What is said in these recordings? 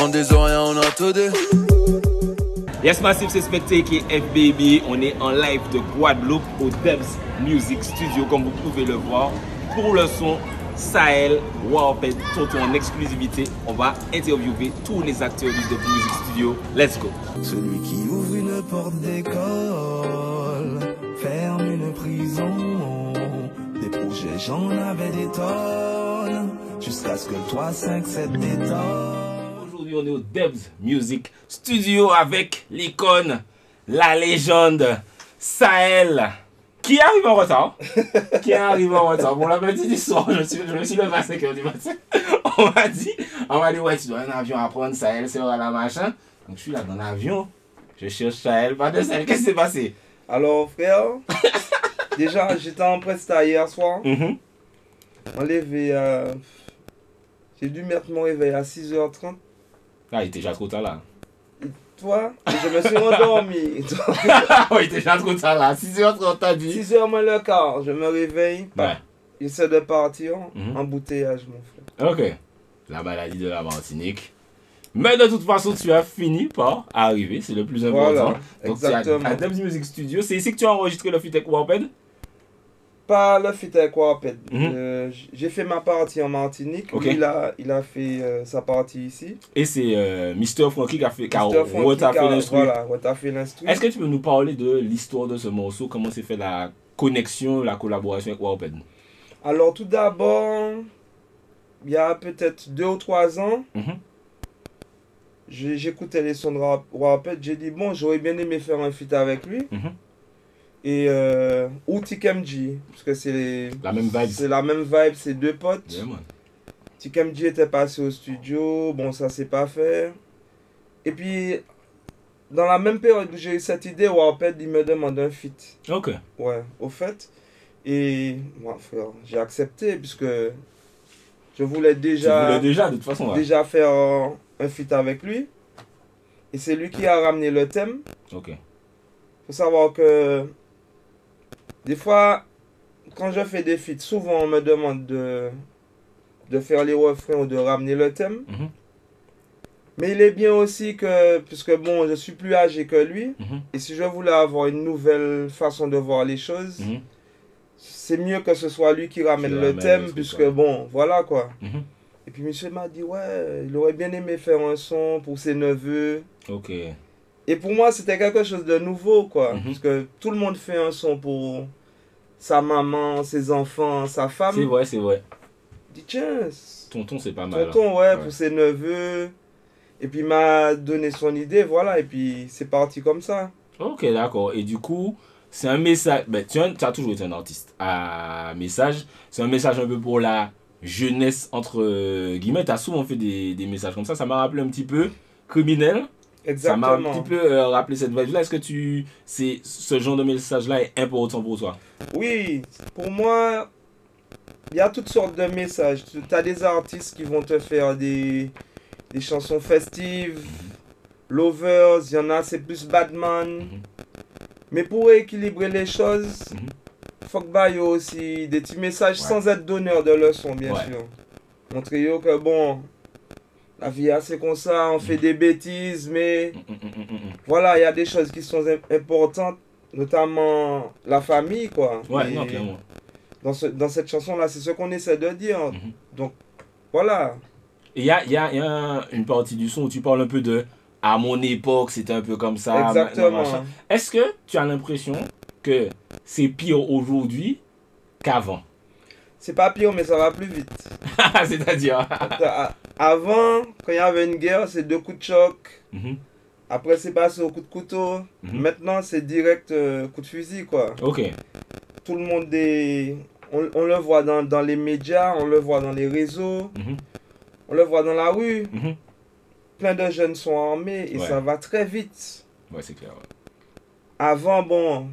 On des oreilles, on a tout dit. Yes Massive, c'est Spectre qui est FBB. On est en live de Guadeloupe au Debs Music Studio, comme vous pouvez le voir. Pour le son, Sahel, Warped, Tonton en exclusivité. On va interviewer tous les acteurs du Debs Music Studio. Let's go. Celui qui ouvre une porte d'école, ferme une prison. Des projets, j'en avais des tonnes, jusqu'à ce que le 357 détonne. Aujourd'hui, on est au Debs Music Studio avec l'icône, la légende, Sahel, qui arrive en retard. Pour la petite histoire, je me suis levé à 5 h du matin. On m'a dit, ouais, tu dois un avion à prendre, Sahel, c'est la machin. Donc je suis là dans l'avion, je cherche Sahel, pas de Sahel, qu'est-ce qui s'est passé? Alors frère, déjà j'étais en presta hier soir. J'ai dû mettre mon réveil à 6h30. Ah, il était déjà trop tard là. Toi, je me suis endormi. Oh, il était déjà trop tard là, 6h30 t'as dit. 6h moins le quart, je me réveille. Ouais. J'essaie de partir, embouteillage mon frère. Ok, la maladie de la Martinique. Mais de toute façon, tu as fini par arriver, c'est le plus important. Voilà, donc exactement. tu es à Debs Music Studio, c'est ici que tu as enregistré le feat avec Warped? Pas le feat avec Warped. J'ai fait ma partie en Martinique. Okay. Lui, il a fait sa partie ici. Et c'est Mr. Frankie qui a fait l'instru. Voilà, Rota fait l'instru. Est-ce que tu peux nous parler de l'histoire de ce morceau? Comment s'est fait la connexion, la collaboration avec Warped? Alors tout d'abord, il y a peut-être 2 ou 3 ans, j'écoutais les sons de Warped, j'ai dit bon, j'aurais bien aimé faire un feat avec lui. Et ou TKMG, parce que c'est la même vibe. C'est la même vibe, c'est deux potes. Yeah, man. TKMG était passé au studio, bon ça s'est pas fait. Et puis dans la même période où j'ai eu cette idée, Warped il me demande un feat. Ok. Ouais, au fait. Et moi frère, j'ai accepté puisque je voulais déjà de toute façon, déjà faire un feat avec lui. Et c'est lui qui a ramené le thème. Ok. Faut savoir que des fois, quand je fais des feats, souvent on me demande de faire les refrains ou de ramener le thème. Mais il est bien aussi que, puisque bon, je suis plus âgé que lui, et si je voulais avoir une nouvelle façon de voir les choses, c'est mieux que ce soit lui qui ramène le thème, puisque bon, voilà quoi. Et puis monsieur m'a dit, ouais, il aurait bien aimé faire un son pour ses neveux. Ok. Et pour moi, c'était quelque chose de nouveau, quoi. Parce que tout le monde fait un son pour sa maman, ses enfants, sa femme. C'est vrai, c'est vrai. Je dis, tiens, Tonton, c'est pas mal. Tonton, ouais, pour ses neveux. Et puis, il m'a donné son idée, voilà. Et puis, c'est parti comme ça. Ok, d'accord. Et du coup, c'est un message. Ben, tu as toujours été un artiste à message. C'est un message un peu pour la jeunesse, entre guillemets. Tu as souvent fait des messages comme ça. Ça m'a rappelé un petit peu Criminel. Exactement. Ça m'a un petit peu rappelé cette vibe-là. Est-ce que ce genre de message-là est important pour toi? Oui, pour moi, il y a toutes sortes de messages. Tu as des artistes qui vont te faire des chansons festives, lovers, il y en a, c'est plus Batman. Mais pour équilibrer les choses, faut que y ait aussi des petits messages sans être donneur de leçons, bien sûr. Montrer que bon, la vie est assez comme ça, on fait des bêtises, mais voilà, il y a des choses qui sont importantes, notamment la famille, quoi. Ouais, non, clairement. Dans cette chanson-là, c'est ce qu'on essaie de dire. Donc, voilà. Et il y a une partie du son où tu parles un peu de « à mon époque, c'était un peu comme ça ». Exactement. Est-ce que tu as l'impression que c'est pire aujourd'hui qu'avant? C'est pas pire, mais ça va plus vite. C'est-à-dire avant, quand il y avait une guerre, c'est 2 coups de choc. Après, c'est passé au coup de couteau. Maintenant, c'est direct coup de fusil, quoi. Ok. Tout le monde est... On le voit dans les médias, on le voit dans les réseaux, on le voit dans la rue. Plein de jeunes sont armés et ça va très vite. Ouais, c'est clair. Ouais. Avant, bon,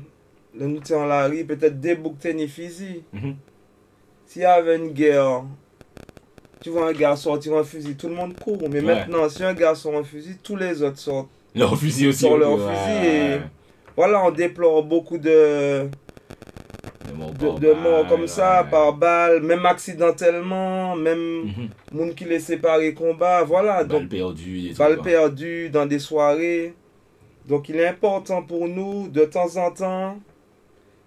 le nous en la rue, peut-être des boucs ni fusil. S'il y avait une guerre, tu vois un gars sortir un fusil, tout le monde court. Mais maintenant, si un gars sort un fusil, tous les autres sortent leur fusil aussi. Sur leur fusil. Et voilà, on déplore beaucoup de de morts comme ça, ouais. par balle, même accidentellement, même Mhm. monde qui les séparé combat, voilà. Balle Donc, perdue, des trucs, balles quoi. perdues dans des soirées. Donc, il est important pour nous, de temps en temps,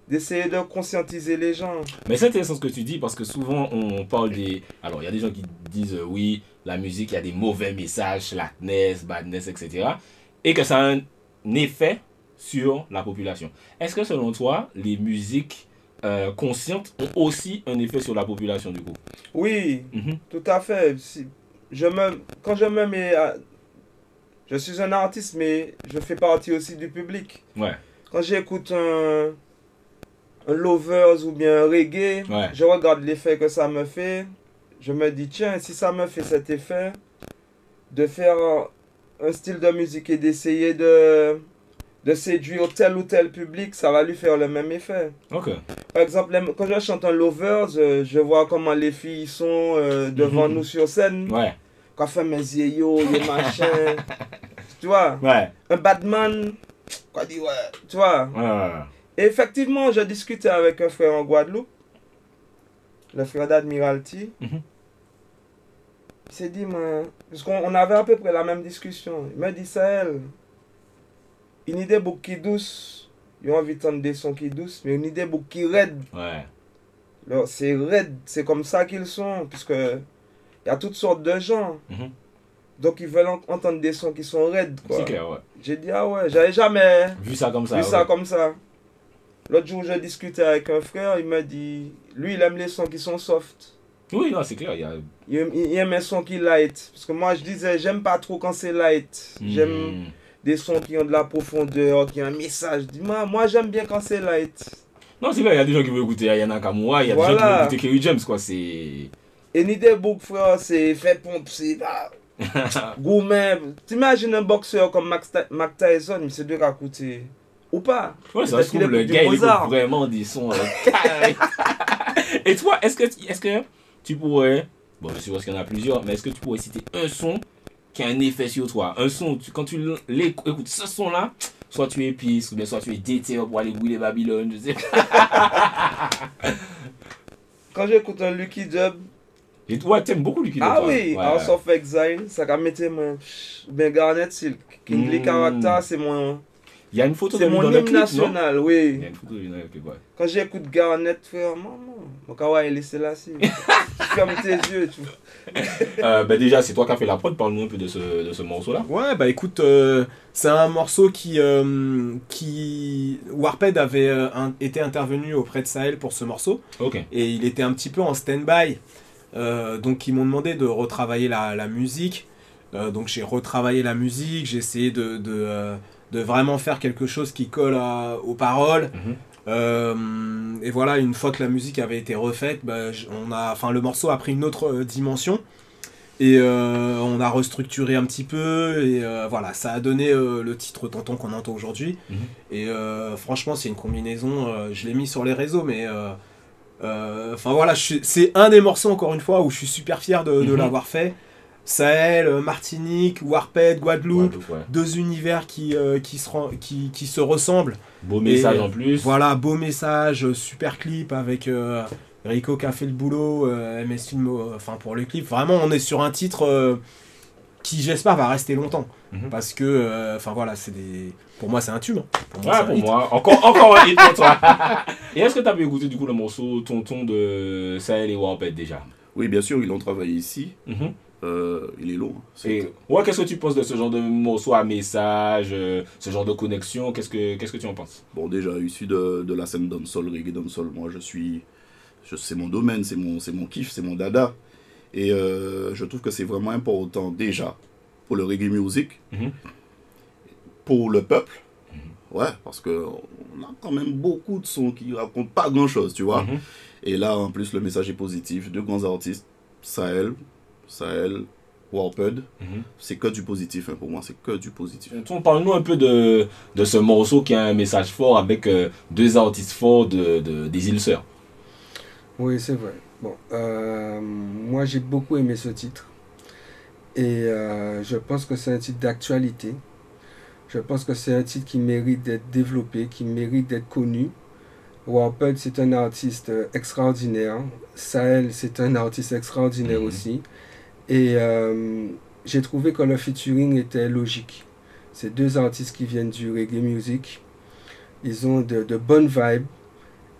d'essayer de conscientiser les gens. Mais c'est intéressant ce que tu dis parce que souvent on parle des. Alors il y a des gens qui disent oui, la musique, il y a des mauvais messages, slackness, badness, etc. Et que ça a un effet sur la population. Est-ce que selon toi, les musiques conscientes ont aussi un effet sur la population du coup? Oui, Mhm. tout à fait. Quand je me mets à... Je suis un artiste, mais je fais partie aussi du public. Ouais, Quand j'écoute un Lovers ou bien un reggae, ouais. je regarde l'effet que ça me fait. Je me dis, tiens, si ça me fait cet effet, de faire un style de musique et d'essayer de séduire tel ou tel public, ça va lui faire le même effet. Ok. Par exemple, quand je chante un Lovers, je vois comment les filles sont devant nous sur scène. Ouais, Quand fait mes yéyos, les machins. Tu vois, ouais. un Batman, quoi dit, ouais, tu vois. Ouais, ouais. Et effectivement, je discutais avec un frère en Guadeloupe, le frère d'Admiralty. Mhm. Il s'est dit, parce qu'on avait à peu près la même discussion. Il m'a dit, Sahel, une idée beaucoup qui douce, il a envie d'entendre des sons qui douces, mais une idée beaucoup qui raide. Ouais. Alors, c'est raide, c'est comme ça qu'ils sont, puisque il y a toutes sortes de gens. Mhm. Donc, ils veulent entendre des sons qui sont raides, quoi. C'est clair, ouais. J'ai dit, ah ouais, j'avais jamais Vu ça comme ça. vu ouais. ça comme ça. L'autre jour, je discutais avec un frère, il m'a dit, lui, il aime les sons qui sont soft. Oui, non, c'est clair. Il y a... Il aime les sons qui light. Parce que moi, je disais, j'aime pas trop quand c'est light. J'aime Mhm. des sons qui ont de la profondeur, qui ont un message. Dis-moi, moi, j'aime bien quand c'est light. Non, c'est clair, il y a des gens qui veulent écouter Ayana Nakamura, il y a des gens qui Voilà. veulent écouter Kerry James, quoi. C'est. Et l'idée book, frère, c'est fait pompe, c'est gourmet. T'imagines un boxeur comme Mac Tyson, il se doit coûter. Ou pas. Ouais, ça Peut-être se qu'il trouve, le écoute du gars, il écoute Mozart. vraiment des sons. Et toi, est-ce que tu pourrais. Bon, je suppose qu'il y en a plusieurs, mais est-ce que tu pourrais citer un son qui a un effet sur toi? Un son, quand tu écoutes ce son-là, soit tu es pisse, ou bien soit tu es déter pour aller brûler Babylone, je sais pas. Quand j'écoute un Lucky Dub, Et toi, t'aimes beaucoup Lucky Dube, ah toi. oui, Ouais, House of Exile, ça va mettre mon. Ben Garnet Silk. Kingly Character, c'est Il y a une photo de lui mon dans le hymne clip, non? national, Il oui. y a une photo de lui dans le clip, ouais. Quand j'écoute Garnet, frère, maman, mon kawaii, laissez là, si. Ferme tes yeux, tu vois. Bah déjà, c'est toi qui as fait la prod, parle-nous un peu de ce morceau-là. Ouais, bah écoute, c'est un morceau qui Warped avait été intervenu auprès de Sahel pour ce morceau, Ok. et il était un petit peu en stand-by, donc ils m'ont demandé de retravailler la musique, donc j'ai retravaillé la musique, j'ai essayé de vraiment faire quelque chose qui colle aux paroles. Mhm. Et voilà, une fois que la musique avait été refaite, bah, le morceau a pris une autre dimension. Et on a restructuré un petit peu. Et voilà, ça a donné le titre Tonton qu'on entend aujourd'hui. Mhm. Et franchement, c'est une combinaison. Je l'ai mis sur les réseaux, mais enfin voilà, c'est un des morceaux, encore une fois, où je suis super fier de Mhm. l'avoir fait. Sahel, Martinique, Warped, Guadeloupe. Guadeloupe, ouais. Deux univers qui se ressemblent. Beau message Et, en plus. Voilà, beau message, super clip avec Rico qui a fait le boulot, MS Film, enfin pour le clip. Vraiment, on est sur un titre qui, j'espère, va rester longtemps. Mhm. Parce que, enfin voilà, pour moi, c'est un tube. Hein. Pour moi, Ouais, c'est un pour hit. moi. Encore un hit pour toi. Et est-ce que tu as pu écouter du coup le morceau Tonton de Sahel et Warped déjà? Oui, bien sûr, ils l'ont travaillé ici. Mhm. Il est long. Et ouais, qu'est-ce que tu penses de ce genre de morceau à message, ce genre de connexion? Qu'est-ce que tu en penses? Bon, déjà, issu de la scène dancehall, reggae dancehall, moi, c'est mon domaine, c'est mon kiff, c'est mon dada. Et je trouve que c'est vraiment important, déjà, pour le reggae music, Mhm. pour le peuple. Ouais, parce que on a quand même beaucoup de sons qui racontent pas grand-chose, tu vois. Mhm. Et là, en plus, le message est positif. Deux grands artistes, Sahel, Warped, Mhm. c'est que du positif, hein, pour moi, c'est que du positif. Parle-nous un peu de ce morceau qui a un message fort avec deux artistes forts des Îles Sœurs. Oui, c'est vrai. Bon, moi j'ai beaucoup aimé ce titre. Et je pense que c'est un titre d'actualité. Je pense que c'est un titre qui mérite d'être développé, qui mérite d'être connu. Warped, c'est un artiste extraordinaire. Sahel, c'est un artiste extraordinaire aussi. Et j'ai trouvé que le featuring était logique. C'est deux artistes qui viennent du reggae music. Ils ont de bonnes vibes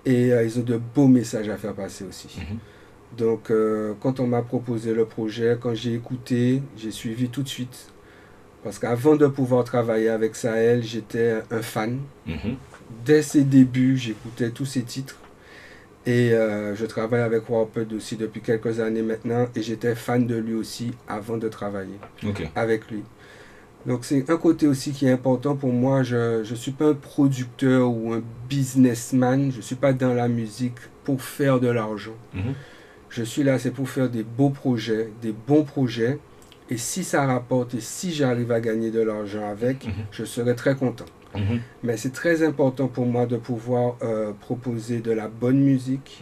et ils ont de beaux messages à faire passer aussi. Donc, quand on m'a proposé le projet, quand j'ai écouté, j'ai suivi tout de suite. Parce qu'avant de pouvoir travailler avec Sahel, j'étais un fan. Dès ses débuts, j'écoutais tous ses titres. Et je travaille avec Warped aussi depuis quelques années maintenant. Et j'étais fan de lui aussi avant de travailler avec lui. Donc c'est un côté aussi qui est important pour moi. Je ne suis pas un producteur ou un businessman. Je ne suis pas dans la musique pour faire de l'argent. Je suis là, c'est pour faire des beaux projets, des bons projets. Et si ça rapporte et si j'arrive à gagner de l'argent avec, je serai très content. Mais c'est très important pour moi de pouvoir proposer de la bonne musique.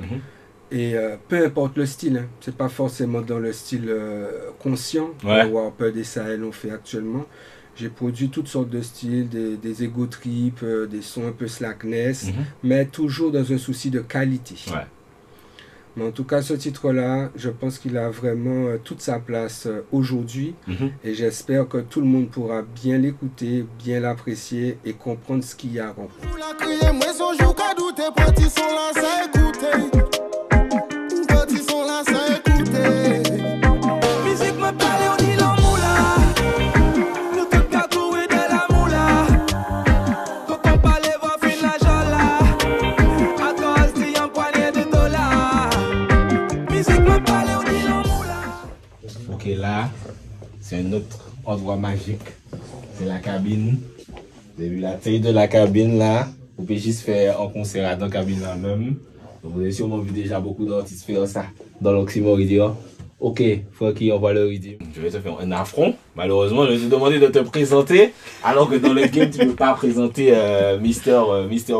Et peu importe le style, hein. C'est pas forcément dans le style conscient que Warped et Sahel ont fait actuellement. J'ai produit toutes sortes de styles, des ego trips, des sons un peu slackness, mais toujours dans un souci de qualité. Mais en tout cas, ce titre-là, je pense qu'il a vraiment toute sa place aujourd'hui. Et j'espère que tout le monde pourra bien l'écouter, bien l'apprécier et comprendre ce qu'il y a à comprendre. Là, c'est un autre endroit magique. C'est la cabine. Vous avez vu la taille de la cabine là. Vous pouvez juste faire un concert dans la cabine là même. Donc, vous avez sûrement vu déjà beaucoup d'artistes faire ça dans l'Oxymoridium. Ok, Franky, on va le rythme. Je vais te faire un affront. Malheureusement, je vais te demander de te présenter. Alors que dans le game, tu ne peux pas présenter Mister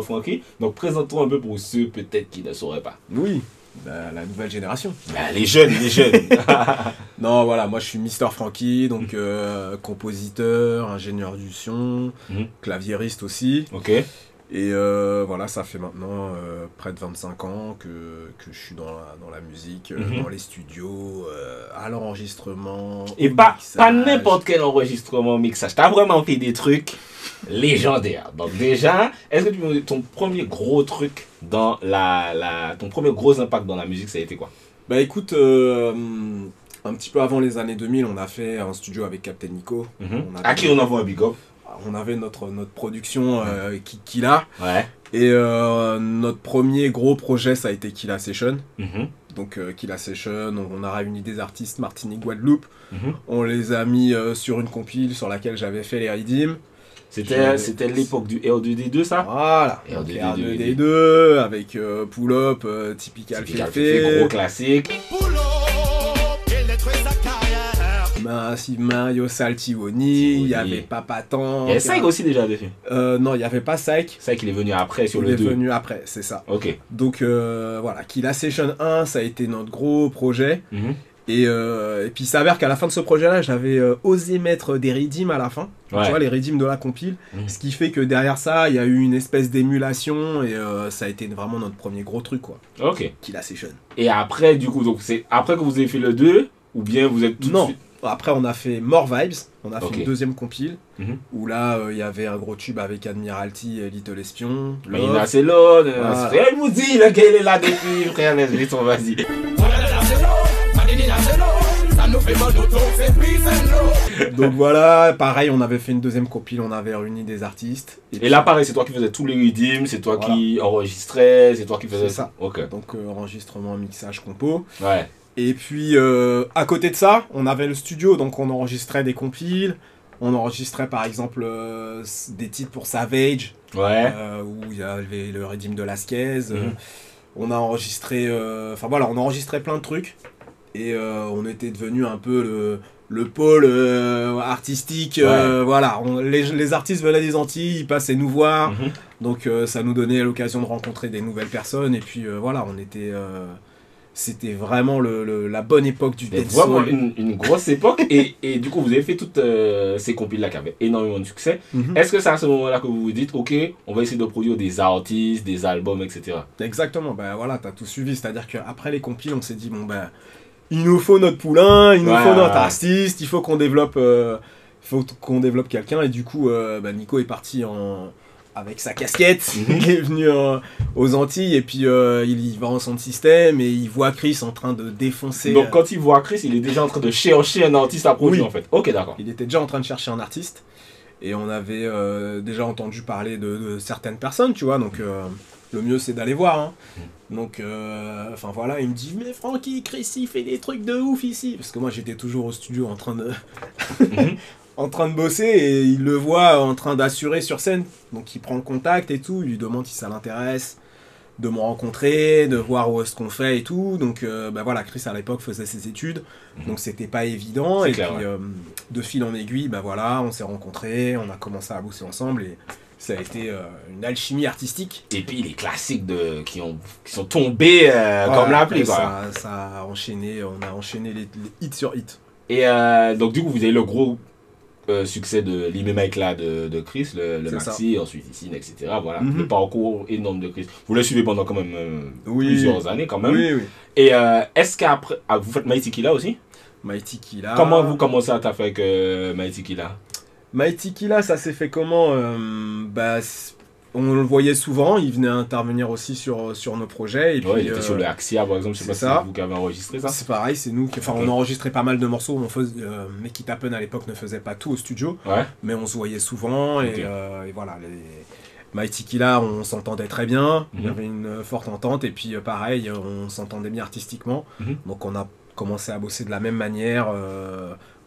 Franky. Donc, présente-toi un peu pour ceux peut-être qui ne sauraient pas. Oui. La nouvelle génération. Les jeunes. Non, voilà, moi je suis Mister Franky, donc compositeur, ingénieur du son, claviériste aussi. Et voilà, ça fait maintenant près de 25 ans que je suis dans la musique, dans les studios, à l'enregistrement. Et pas n'importe quel enregistrement, mixage. T'as vraiment fait des trucs légendaires. Donc déjà, est-ce que tu peux me dire ton premier gros truc dans ton premier gros impact dans la musique, ça a été quoi? Bah écoute, un petit peu avant les années 2000, on a fait un studio avec Captain Nico. À qui on envoie un big up? On avait notre production Killa. Et notre premier gros projet, ça a été Killa Session. Donc Killa Session, on a réuni des artistes Martinique, Guadeloupe. On les a mis sur une compile sur laquelle j'avais fait les redeems. C'était l'époque du R2D2, ça? Voilà. R2D2 avec Pull Up, Typical Fefe. Gros classique. Mario Saltivoni, il y avait Papa Tank. Il y avait Saïk aussi déjà dessus. Non, il n'y avait pas Saïk. Saïk, il est venu après sur le 2. Il est venu après, c'est ça. Donc voilà, Killa Session 1, ça a été notre gros projet. Et puis il s'avère qu'à la fin de ce projet-là, j'avais osé mettre des redeems à la fin. Tu vois, les redeems de la compile. Ce qui fait que derrière ça, il y a eu une espèce d'émulation et ça a été vraiment notre premier gros truc, quoi. Killa Session. Et après, du coup, donc c'est après que vous avez fait le 2 ou bien vous êtes tout de suite... Après, on a fait More Vibes, on a fait une deuxième compile, où là, il y avait un gros tube avec Admiralty et Little Espion. Marina Celo, frère Moudi, là, qu'il est là depuis, frère, laisse-le, vas-y. Donc voilà, pareil, on avait fait une deuxième compile, on avait réuni des artistes. Et là, pareil, c'est toi qui faisais tous les redeems, c'est toi qui enregistrais, c'est toi qui faisais ça. Donc enregistrement, mixage, compo. Ouais. Et puis, à côté de ça, on avait le studio, donc on enregistrait des compiles. On enregistrait par exemple des titres pour Savage, où il y avait le redeem de Lasquez. On a enregistré, on a enregistré plein de trucs. Et on était devenu un peu le pôle artistique. Voilà, les artistes venaient des Antilles, ils passaient nous voir. Donc ça nous donnait l'occasion de rencontrer des nouvelles personnes. Et puis voilà, on était... c'était vraiment la bonne époque du Mais dancehall. vraiment une grosse époque. Et du coup, vous avez fait toutes ces compiles-là qui avaient énormément de succès. Mhm. Est-ce que c'est à ce moment-là que vous vous dites, ok, on va essayer de produire des artistes, des albums, etc. Exactement, ben voilà, t'as tout suivi. C'est-à-dire qu'après les compiles, on s'est dit, bon ben, il nous faut notre poulain, il nous Ouais, faut notre ouais. artiste, il faut qu'on développe, quelqu'un. Et du coup, ben, Nico est parti avec sa casquette, il est venu aux Antilles, et puis il va en son système, et il voit Chris en train de défoncer. Donc quand il voit Chris, il est déjà en train de chercher un artiste à produire, Oui. en fait. Ok, d'accord. Il était déjà en train de chercher un artiste. Et on avait déjà entendu parler de certaines personnes, tu vois. Donc le mieux c'est d'aller voir. Hein. Donc enfin voilà, il me dit mais Francky, Chris il fait des trucs de ouf ici. Parce que moi j'étais toujours au studio en train de en train de bosser et il le voit en train d'assurer sur scène. Donc il prend le contact et tout, il lui demande si ça l'intéresse de me rencontrer, de voir où est-ce qu'on fait et tout. Donc bah voilà, Chris à l'époque faisait ses études, donc c'était pas évident. C'est Et clair, puis de fil en aiguille, bah voilà, on s'est rencontrés, on a commencé à bosser ensemble et ça a été une alchimie artistique. Et puis les classiques qui sont tombés comme la pluie, et quoi. ça a enchaîné, on a enchaîné les hits sur hits. Et donc du coup, vous avez le gros succès de Limé Mike là de Chris, le C'est maxi, ensuite ici, etc. Voilà, Mhm. le parcours énorme de Chris. Vous le suivez pendant quand même Oui. plusieurs années quand même. Oui, oui. Et est-ce qu'après, vous faites Mighty Killa aussi? Mighty Killa. Comment vous commencez à taffer avec Mighty Killa? Mighty Killa, ça s'est fait comment bah, on le voyait souvent, il venait intervenir aussi sur nos projets. Et puis, Ouais, il était sur le Axia par exemple, je sais pas c'est si ça. c'est vous qui avez enregistré ça. C'est pareil, c'est nous qui. Enfin, Ok. on enregistrait pas mal de morceaux. Meki Tapen à l'époque ne faisait pas tout au studio, Ouais. mais on se voyait souvent. Ok. Et voilà, Mighty Killa, on s'entendait très bien. Il y Mhm. avait une forte entente. Et puis, pareil, on s'entendait bien artistiquement. Mhm. Donc, on a commencé à bosser de la même manière.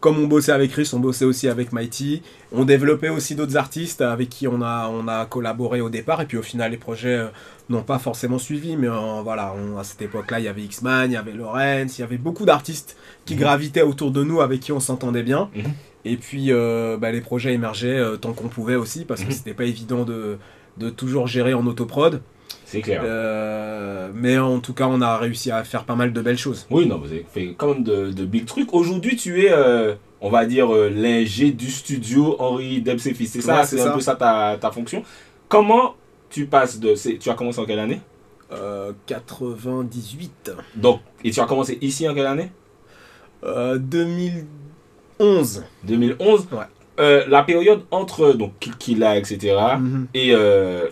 Comme on bossait avec Chris, on bossait aussi avec Mighty. On développait aussi d'autres artistes avec qui on a collaboré au départ. Et puis au final, les projets n'ont pas forcément suivi. Mais voilà, à cette époque-là, il y avait X-Man, il y avait Lorenz, il y avait beaucoup d'artistes qui gravitaient autour de nous, avec qui on s'entendait bien. Mhm. Et puis les projets émergeaient tant qu'on pouvait aussi, parce que c'était pas évident de toujours gérer en autoprod. C'est clair. Mais en tout cas, on a réussi à faire pas mal de belles choses. Oui, non, vous avez fait quand même de big trucs. Aujourd'hui, tu es, on va dire, l'ingé du studio Henri Debs-Fils. C'est ça, Ouais, c'est c'est un ça. peu ça ta fonction. Comment tu passes tu as commencé en quelle année? 98. Donc, et tu as commencé ici en quelle année? 2011. 2011. Ouais. La période entre donc Killa, etc. Mhm. et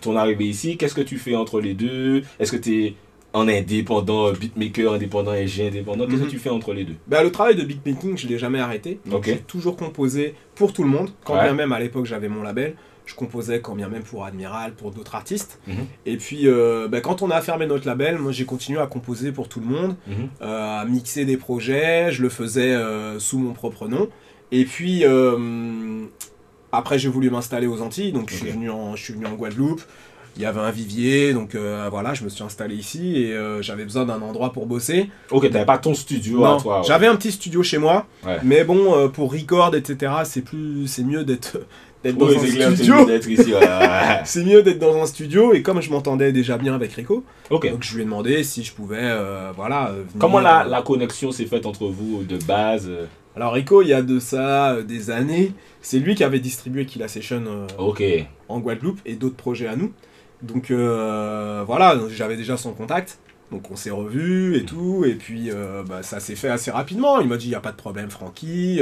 ton arrivée ici, qu'est-ce que tu fais entre les deux? Est-ce que tu es en indépendant, beatmaker indépendant, ingé indépendant? Qu'est-ce Mhm. que tu fais entre les deux? Bah, le travail de beatmaking, je l'ai jamais arrêté. Donc, Ok. j'ai toujours composé pour tout le monde. Quand Ouais. bien même à l'époque j'avais mon label, je composais quand bien même pour Admiral, pour d'autres artistes. Mhm. Et puis quand on a fermé notre label, moi j'ai continué à composer pour tout le monde, Mhm. à mixer des projets. Je le faisais sous mon propre nom. Et puis après j'ai voulu m'installer aux Antilles, donc je suis venu en Guadeloupe. Il y avait un vivier, donc voilà, je me suis installé ici et j'avais besoin d'un endroit pour bosser. Ok, t'avais pas ton studio Non, à toi. Ouais. j'avais un petit studio chez moi, Ouais. mais bon, pour record, etc., c'est mieux d'être dans Oui, un c'est clair, c'est studio. mieux d'être ici. Ouais. C'est mieux d'être dans un studio, et comme je m'entendais déjà bien avec Rico, Ok. donc je lui ai demandé si je pouvais, venir. Comment la connexion s'est faite entre vous de base? Alors Rico, il y a de ça des années, c'est lui qui avait distribué Killa Session Ok. en Guadeloupe et d'autres projets à nous. Donc voilà, j'avais déjà son contact. Donc on s'est revus et tout, et puis ça s'est fait assez rapidement. Il m'a dit, il n'y a pas de problème Francky,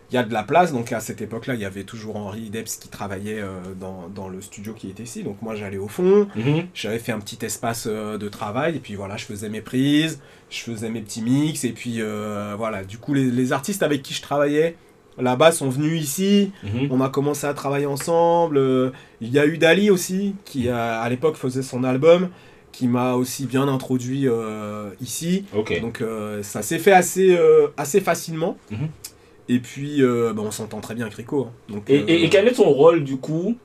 il y a de la place. Donc à cette époque-là, il y avait toujours Henri Debs qui travaillait dans le studio qui était ici. Donc moi j'allais au fond, Mhm. j'avais fait un petit espace de travail, et puis voilà, je faisais mes prises, je faisais mes petits mix, et puis voilà, du coup les artistes avec qui je travaillais là-bas sont venus ici. Mhm. On a commencé à travailler ensemble. Il y a eu Dali aussi, qui à l'époque faisait son album, qui m'a aussi bien introduit ici. Ok. Donc ça s'est fait assez facilement. Mhm. Et puis on s'entend très bien avec Rico. Hein. Donc, Et quel est ton rôle du coup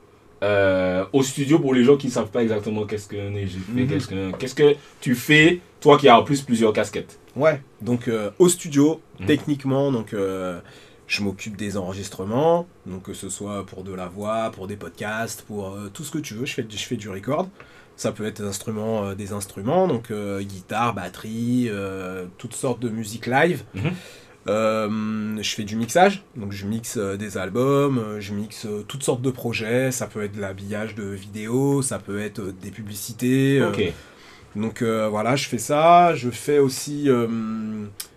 au studio pour les gens qui ne savent pas exactement qu'est-ce que j'ai fait, Mhm. qu'est-ce que tu fais, toi qui as en plus plusieurs casquettes? Ouais, donc au studio, Mhm. techniquement, donc je m'occupe des enregistrements, donc que ce soit pour de la voix, pour des podcasts, pour tout ce que tu veux, je fais du record. Ça peut être des instruments, donc guitare, batterie, toutes sortes de musique live. Je fais du mixage, donc je mixe des albums, je mixe toutes sortes de projets. Ça peut être de l'habillage de vidéos, ça peut être des publicités. Ok. Donc voilà, je fais ça. Je fais aussi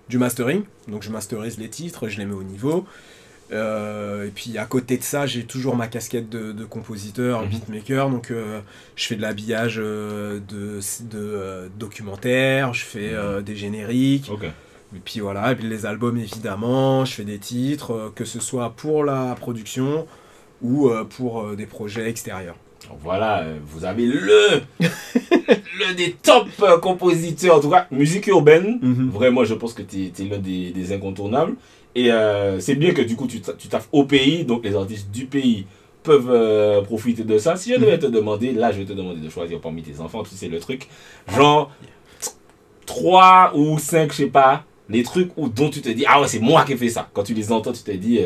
du mastering, donc je masterise les titres, je les mets au niveau. Et puis à côté de ça, j'ai toujours ma casquette de compositeur, beatmaker, donc je fais de l'habillage de documentaires, je fais des génériques. Ok. Et puis voilà, et puis les albums évidemment, je fais des titres, que ce soit pour la production ou pour des projets extérieurs. Donc voilà, vous avez le des top compositeurs, en tout cas, musique urbaine. Vraiment, je pense que tu es l'un des incontournables. Et c'est bien que du coup, tu taffes au pays, donc les artistes du pays peuvent profiter de ça. Si je devais te demander, là, je vais te demander de choisir parmi tes enfants, tu sais le truc, genre 3 ou 5, je sais pas, les trucs dont tu te dis, ah ouais, c'est moi qui ai fait ça. Quand tu les entends, tu te dis,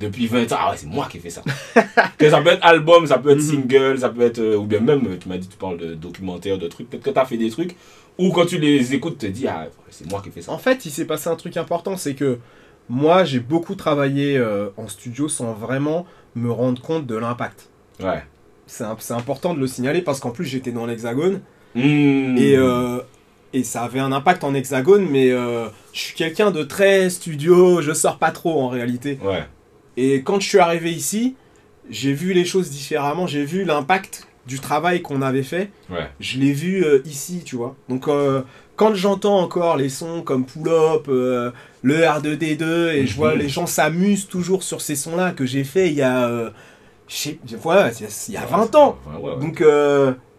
depuis 20 ans, ah ouais, c'est moi qui ai fait ça. Que ça peut être album, ça peut être single, ça peut être, ou bien même, tu m'as dit, tu parles de documentaire, de trucs, peut-être que tu as fait des trucs, ou quand tu les écoutes, tu te dis, ah, c'est moi qui ai fait ça. En fait, il s'est passé un truc important, c'est que moi, j'ai beaucoup travaillé en studio sans vraiment me rendre compte de l'impact. Ouais. C'est important de le signaler parce qu'en plus, j'étais dans l'Hexagone. Et ça avait un impact en Hexagone, mais je suis quelqu'un de très studio, je sors pas trop en réalité. Ouais. Et quand je suis arrivé ici, j'ai vu les choses différemment, j'ai vu l'impact du travail qu'on avait fait. Ouais. Je l'ai vu ici, tu vois. Donc quand j'entends encore les sons comme Pull Up, le R2D2, et je vois les gens s'amusent toujours sur ces sons-là que j'ai fait il y a, il y a 20 ans. Ouais. Donc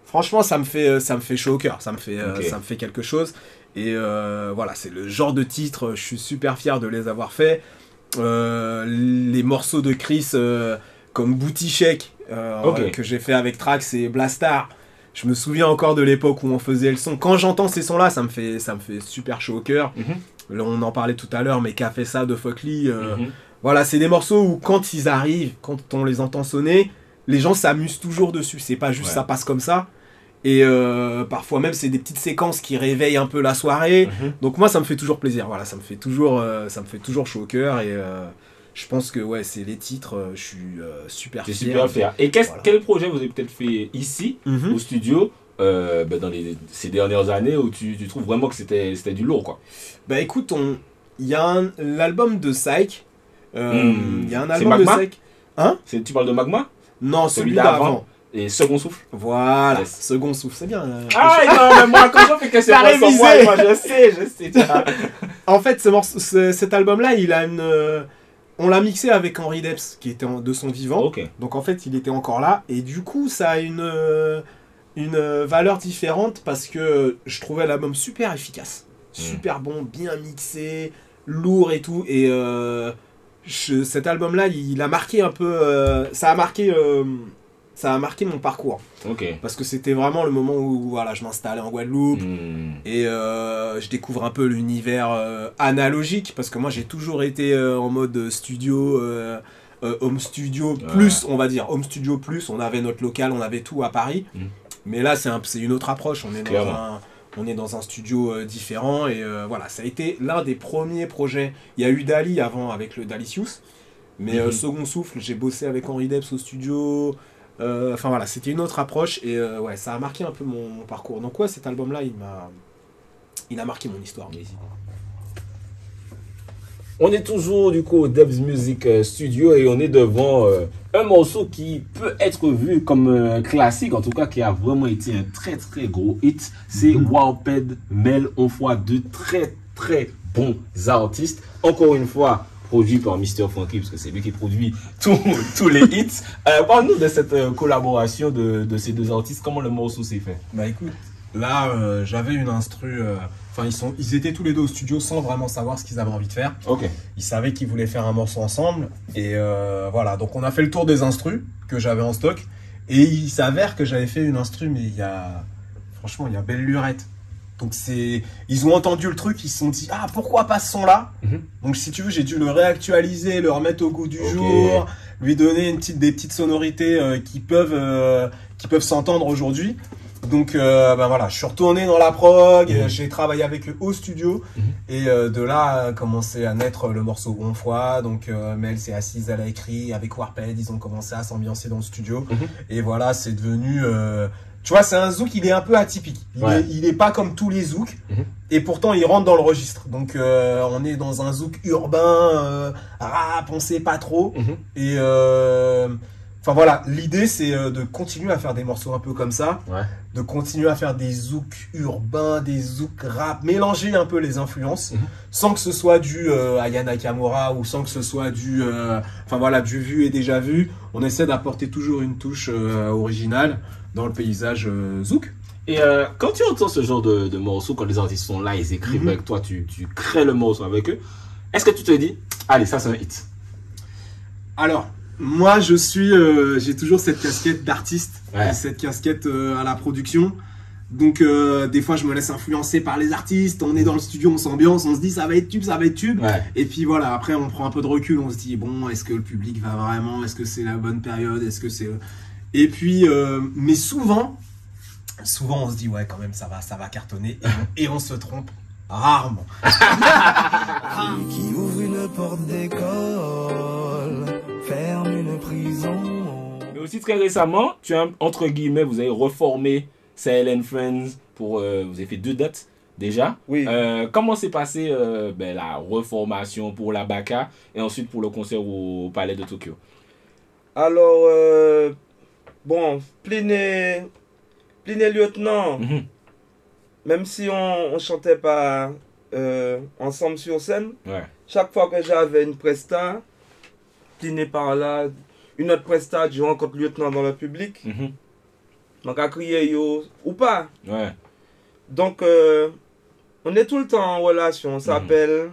franchement, ça me fait chaud au cœur, ça me fait quelque chose. Et voilà, c'est le genre de titre, je suis super fier de les avoir faits. Les morceaux de Chris comme Booty Shake que j'ai fait avec Trax et Blastar. Je me souviens encore de l'époque où on faisait le son. Quand j'entends ces sons-là, ça me fait super chaud au cœur. Là, on en parlait tout à l'heure, mais qu'a fait ça de Fockley. Voilà, c'est des morceaux où quand ils arrivent, quand on les entend sonner, les gens s'amusent toujours dessus. C'est pas juste ça passe comme ça. Et parfois même, c'est des petites séquences qui réveillent un peu la soirée. Donc moi, ça me fait toujours plaisir. Voilà, ça me fait toujours chaud au cœur. Et je pense que ouais, c'est les titres. Je suis super fier. Super fier. Et quel projet vous avez peut-être fait ici, au studio, dans ces dernières années où tu trouves vraiment que c'était du lourd, quoi? Bah écoute, il y a l'album de Psych. Il y a un album de Psych. Hein? Tu parles de Magma? Non, celui d'avant. Et Second Souffle. Voilà, Second Souffle, c'est bien. Ah non, mais moi, quand je fais que c'est pas sur moi, je sais. En fait, cet album-là, on l'a mixé avec Henri Depps, qui était de son vivant. Okay. Donc en fait, il était encore là. Et du coup, ça a une valeur différente parce que je trouvais l'album super efficace. Super bon, bien mixé, lourd et tout. Et cet album-là, il a marqué un peu... ça a marqué mon parcours. Okay. Parce que c'était vraiment le moment où voilà, je m'installais en Guadeloupe et je découvre un peu l'univers analogique parce que moi j'ai toujours été en mode studio, home studio plus, on va dire. Home studio plus, on avait notre local, on avait tout à Paris. Mais là c'est une autre approche, on est dans un studio différent et voilà, ça a été l'un des premiers projets. Il y a eu Dali avant avec le Dalicious, mais Second Souffle, j'ai bossé avec Henri Depps au studio. Enfin voilà, c'était une autre approche et ouais, ça a marqué un peu mon parcours. Donc ouais, cet album-là, il a marqué mon histoire. On est toujours du coup au Debs Music Studio et on est devant un morceau qui peut être vu comme classique, en tout cas qui a vraiment été un très très gros hit. C'est Warped Mel. On voit de très très bons artistes. Encore une fois, produit par Mr. Funky, parce que c'est lui qui produit tous les hits. Parle-nous de cette collaboration de ces deux artistes. Comment le morceau s'est fait? Bah écoute, là j'avais une instru. Enfin, ils étaient tous les deux au studio sans vraiment savoir ce qu'ils avaient envie de faire. Ok. Ils savaient qu'ils voulaient faire un morceau ensemble. Et voilà, donc on a fait le tour des instrus que j'avais en stock. Et il s'avère que j'avais fait une instru, mais franchement, il y a belle lurette. Donc ils ont entendu le truc, ils se sont dit ah pourquoi pas ce son là. Donc si tu veux j'ai dû le réactualiser, le remettre au goût du jour, lui donner des petites sonorités qui peuvent s'entendre aujourd'hui. Donc bah voilà, je suis retourné dans la prog, j'ai travaillé avec le Haut Studio et de là a commencé à naître le morceau Gonfoie. Donc Mel s'est assise, elle a écrit avec Warped, ils ont commencé à s'ambiancer dans le studio et voilà, c'est devenu tu vois, c'est un zouk, il est un peu atypique. Il est pas comme tous les zouks et pourtant il rentre dans le registre. Donc on est dans un zouk urbain, rap, on sait pas trop et enfin voilà, l'idée c'est de continuer à faire des morceaux un peu comme ça, de continuer à faire des zouks urbains, des zouks rap, mélanger un peu les influences, sans que ce soit du Aya Nakamura ou sans que ce soit du, enfin voilà, du vu et déjà vu. On essaie d'apporter toujours une touche originale dans le paysage zouk. Et quand tu entends ce genre de morceaux, quand les artistes sont là, ils écrivent avec toi, tu crées le morceau avec eux, est-ce que tu te dis, allez, ça c'est un hit? Alors, moi je suis, j'ai toujours cette casquette d'artiste, cette casquette à la production. Donc des fois je me laisse influencer par les artistes, on est dans le studio, on s'ambiance, on se dit ça va être tube, ça va être tube. Et puis voilà, après on prend un peu de recul, on se dit bon, est-ce que le public va vraiment, est-ce que c'est la bonne période, est-ce que c'est... Et puis, mais souvent on se dit ouais quand même ça va cartonner et on se trompe rarement. Qui ouvre une porte d'école, ferme une prison. Mais aussi très récemment, tu as, entre guillemets, vous avez reformé Sahel & Friends pour, vous avez fait 2 dates déjà. Oui. Comment s'est passée la reformation pour la Baka et ensuite pour le concert au Palais de Tokyo? Alors, bon, Pliné Lieutenant, même si on chantait pas ensemble sur scène, chaque fois que j'avais une presta, Pliné par là, une autre presta, je rencontre Lieutenant dans le public, donc à crier yo ou pas. Donc, on est tout le temps en relation, on s'appelle.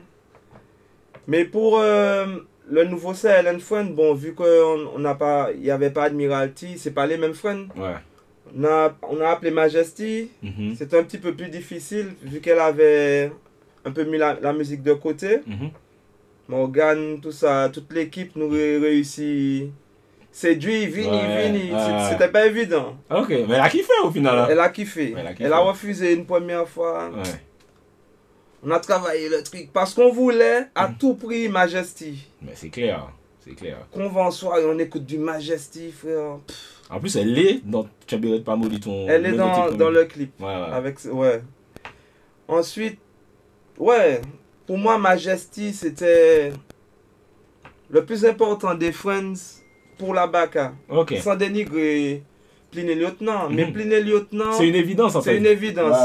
Mais pour le nouveau Sahel & Friends, bon, vu qu'il n'y avait pas Admiralty, c'est pas les mêmes friends. On a appelé Majesty. C'était un petit peu plus difficile, vu qu'elle avait un peu mis la musique de côté. Morgan, tout ça, toute l'équipe nous réussit. Séduit, Vini. C'était pas évident. Ok, mais elle a kiffé au final. Hein. Elle a kiffé. Elle a refusé une première fois. On a travaillé le truc parce qu'on voulait à tout prix Majesty. Mais c'est clair, c'est clair. Qu'on va en soirée, on écoute du Majesty, frère. En plus, elle est dans Chabiret pas maudit ton. Elle est dans le clip. Avec, Ensuite, pour moi, Majesty, c'était le plus important des Friends pour la Baka. Sans dénigrer Pliné Lieutenant. Mais Pliné Lieutenant, c'est une évidence en fait. C'est une évidence.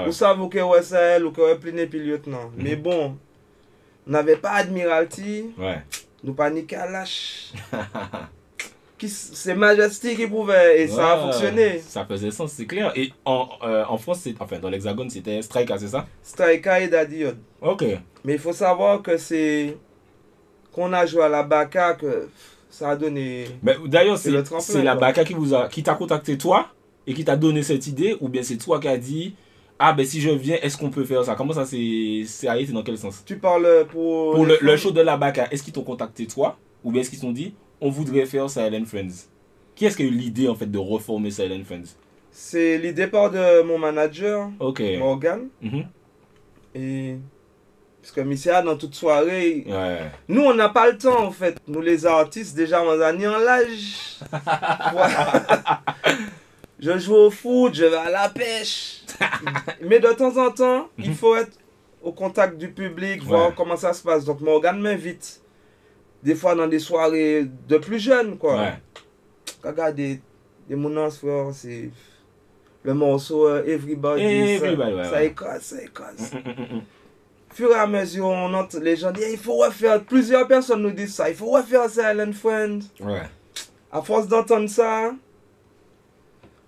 Vous savez que ouais, c'est elle ou que ouais, Pliné puis Lieutenant. Mais bon, on n'avait pas Admiralty. Nous pas ni Kalash. C'est Majesty qui pouvait et ça a fonctionné. Ça faisait sens, c'est clair. Et en France, enfin dans l'Hexagone, c'était Strika, c'est ça? Strika et Daddy Hod. Mais il faut savoir que c'est qu'on a joué à la Baka que ça a donné. Mais d'ailleurs, c'est la Baka qui t'a contacté toi et qui t'a donné cette idée, ou bien c'est toi qui as dit ah ben si je viens, est-ce qu'on peut faire ça? Comment ça c'est arrêté, dans quel sens? Tu parles pour le show de la Baka, est-ce qu'ils t'ont contacté toi, ou bien est-ce qu'ils t'ont dit on voudrait faire Sahel & Friends? Qui est-ce qui a eu l'idée en fait de reformer Sahel & Friends? C'est l'idée part de mon manager, Morgan. Et parce que Missia, dans toute soirée, nous on n'a pas le temps en fait. Nous les artistes, déjà on a ni en l'âge. Je joue au foot, je vais à la pêche. Mais de temps en temps, il faut être au contact du public, voir comment ça se passe. Donc Morgan m'invite. Des fois dans des soirées de plus jeunes, quoi. Regarde des mounons, frère, c'est le morceau Everybody, ça écrase. Fur et à mesure, on entend les gens dire il faut refaire, plusieurs personnes nous disent ça, il faut refaire Sahel & Friends. À force d'entendre ça,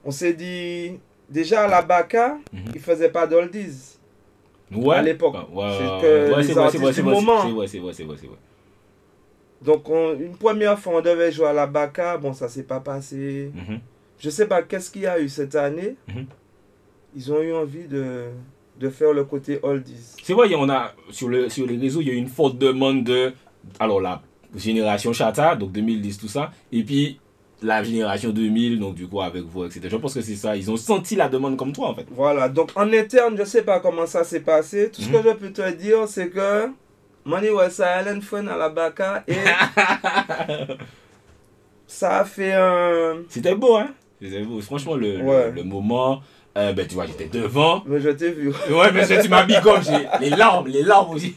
on s'est dit, déjà à la Baka, ils faisaient pas d'oldies. À l'époque. C'est vrai, c'est vrai. Donc, une première fois, on devait jouer à la Baka. Bon, ça s'est pas passé. Je sais pas qu'est-ce qu'il y a eu cette année. Ils ont eu envie de faire le côté oldies. C'est vrai, on a, sur les réseaux, il y a eu une forte demande de... Alors, la génération Chata, donc 2010, tout ça. Et puis, la génération 2000, donc du coup avec vous, etc. Je pense que c'est ça. Ils ont senti la demande comme toi, en fait. Voilà, donc en interne, je sais pas comment ça s'est passé. Tout ce que je peux te dire, c'est que Money was Silent Friend à la Baka et ça a fait un. C'était beau, hein? C'était beau. Franchement, Ouais. le moment, ben tu vois, j'étais devant. Mais je t'ai vu. Ouais, parce que tu m'as mis comme j'ai les larmes aussi.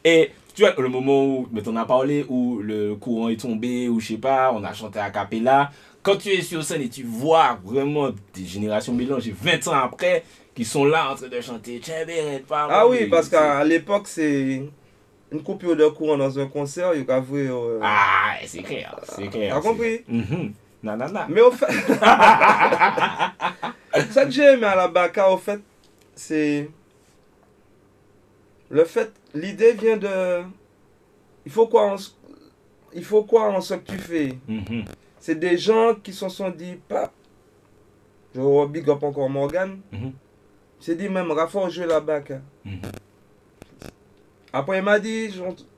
Et tu vois, le moment où, mais t'en as parlé, où le courant est tombé, ou je sais pas, on a chanté a cappella. Quand tu es sur scène et tu vois vraiment des générations mélangées 20 ans après qui sont là en train de chanter. Ah oui, parce qu'à l'époque, c'est une coupure de courant dans un concert, il y a vu. Ah, c'est clair, c'est clair. T'as compris? Nanana. Mais au fait. Ça que j'ai aimé à la Baka, au fait, c'est. Le fait. L'idée vient de. Il faut quoi en ce que tu fais. C'est des gens qui se sont dit, pap, je big up encore Morgan. C'est dit même, Rafa, jouer la Baka. Après, il m'a dit,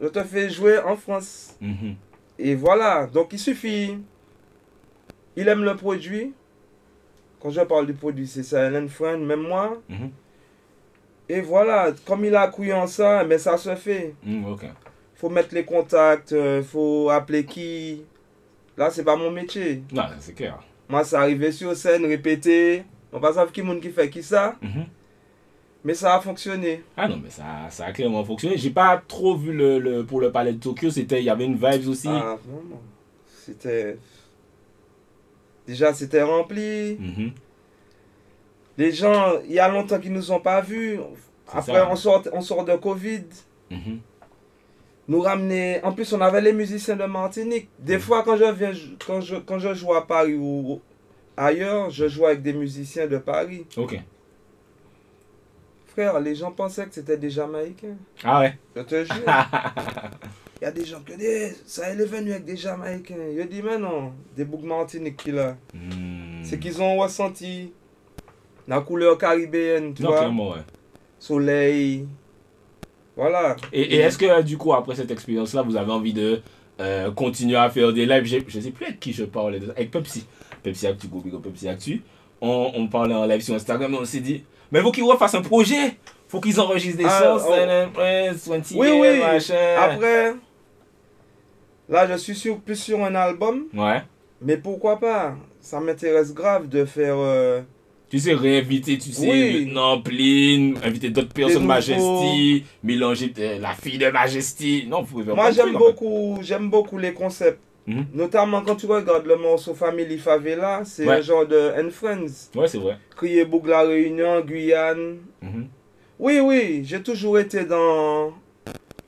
je te fais jouer en France. Et voilà, donc il suffit. Il aime le produit. Quand je parle du produit, c'est Silent Friend, même moi. Et voilà, comme il a accouillé en ça, mais ça se fait. Ok. Faut mettre les contacts, faut appeler qui. Là, c'est pas mon métier. Non, c'est clair. Moi, c'est arrivé sur scène, répéter. On va savoir qui monde qui fait qui ça. Mais ça a fonctionné. Ah non, mais ça a clairement fonctionné. J'ai pas trop vu pour le Palais de Tokyo, il y avait une vibe aussi. Ah, non. C'était. Déjà, c'était rempli. Les gens, il y a longtemps qu'ils nous ont pas vus. Après, ça. on sort de Covid. Nous ramener. En plus, on avait les musiciens de Martinique. Des fois, quand je joue à Paris ou ailleurs, je joue avec des musiciens de Paris. Ok. Frère, les gens pensaient que c'était des Jamaïcains. Ah ouais. Je te jure. Il y a des gens qui disent, ça elle est venu avec des Jamaïcains. Je dis, mais non, des boucs Martinique qui là. C'est qu'ils ont ressenti la couleur caribéenne, tu Non, vois. clairement, ouais. Soleil. Voilà. Et est-ce que du coup, après cette expérience-là, vous avez envie de continuer à faire des lives? Je sais plus avec qui je parlais, avec Pepsi. Pepsi Actu, Go Pepsi Actu. On parlait en live sur Instagram et on s'est dit, mais faut qu'ils refassent un projet. Faut qu'ils enregistrent des sons, oui. machin. Après, là, je suis plus sur un album. Ouais. Mais pourquoi pas? Ça m'intéresse grave de faire. Tu sais, réinviter, tu sais, Oui. Lieutenant Pline, inviter d'autres personnes, nouveaux. Majesty, mélanger la fille de Majesty. Non, vous pouvez faire Moi, plein de trucs, en fait. j'aime beaucoup les concepts. Notamment quand tu regardes le morceau Family Favela, c'est Ouais. un genre de And Friends. Ouais, c'est vrai. Crier Boug la Réunion, Guyane. Oui, j'ai toujours été dans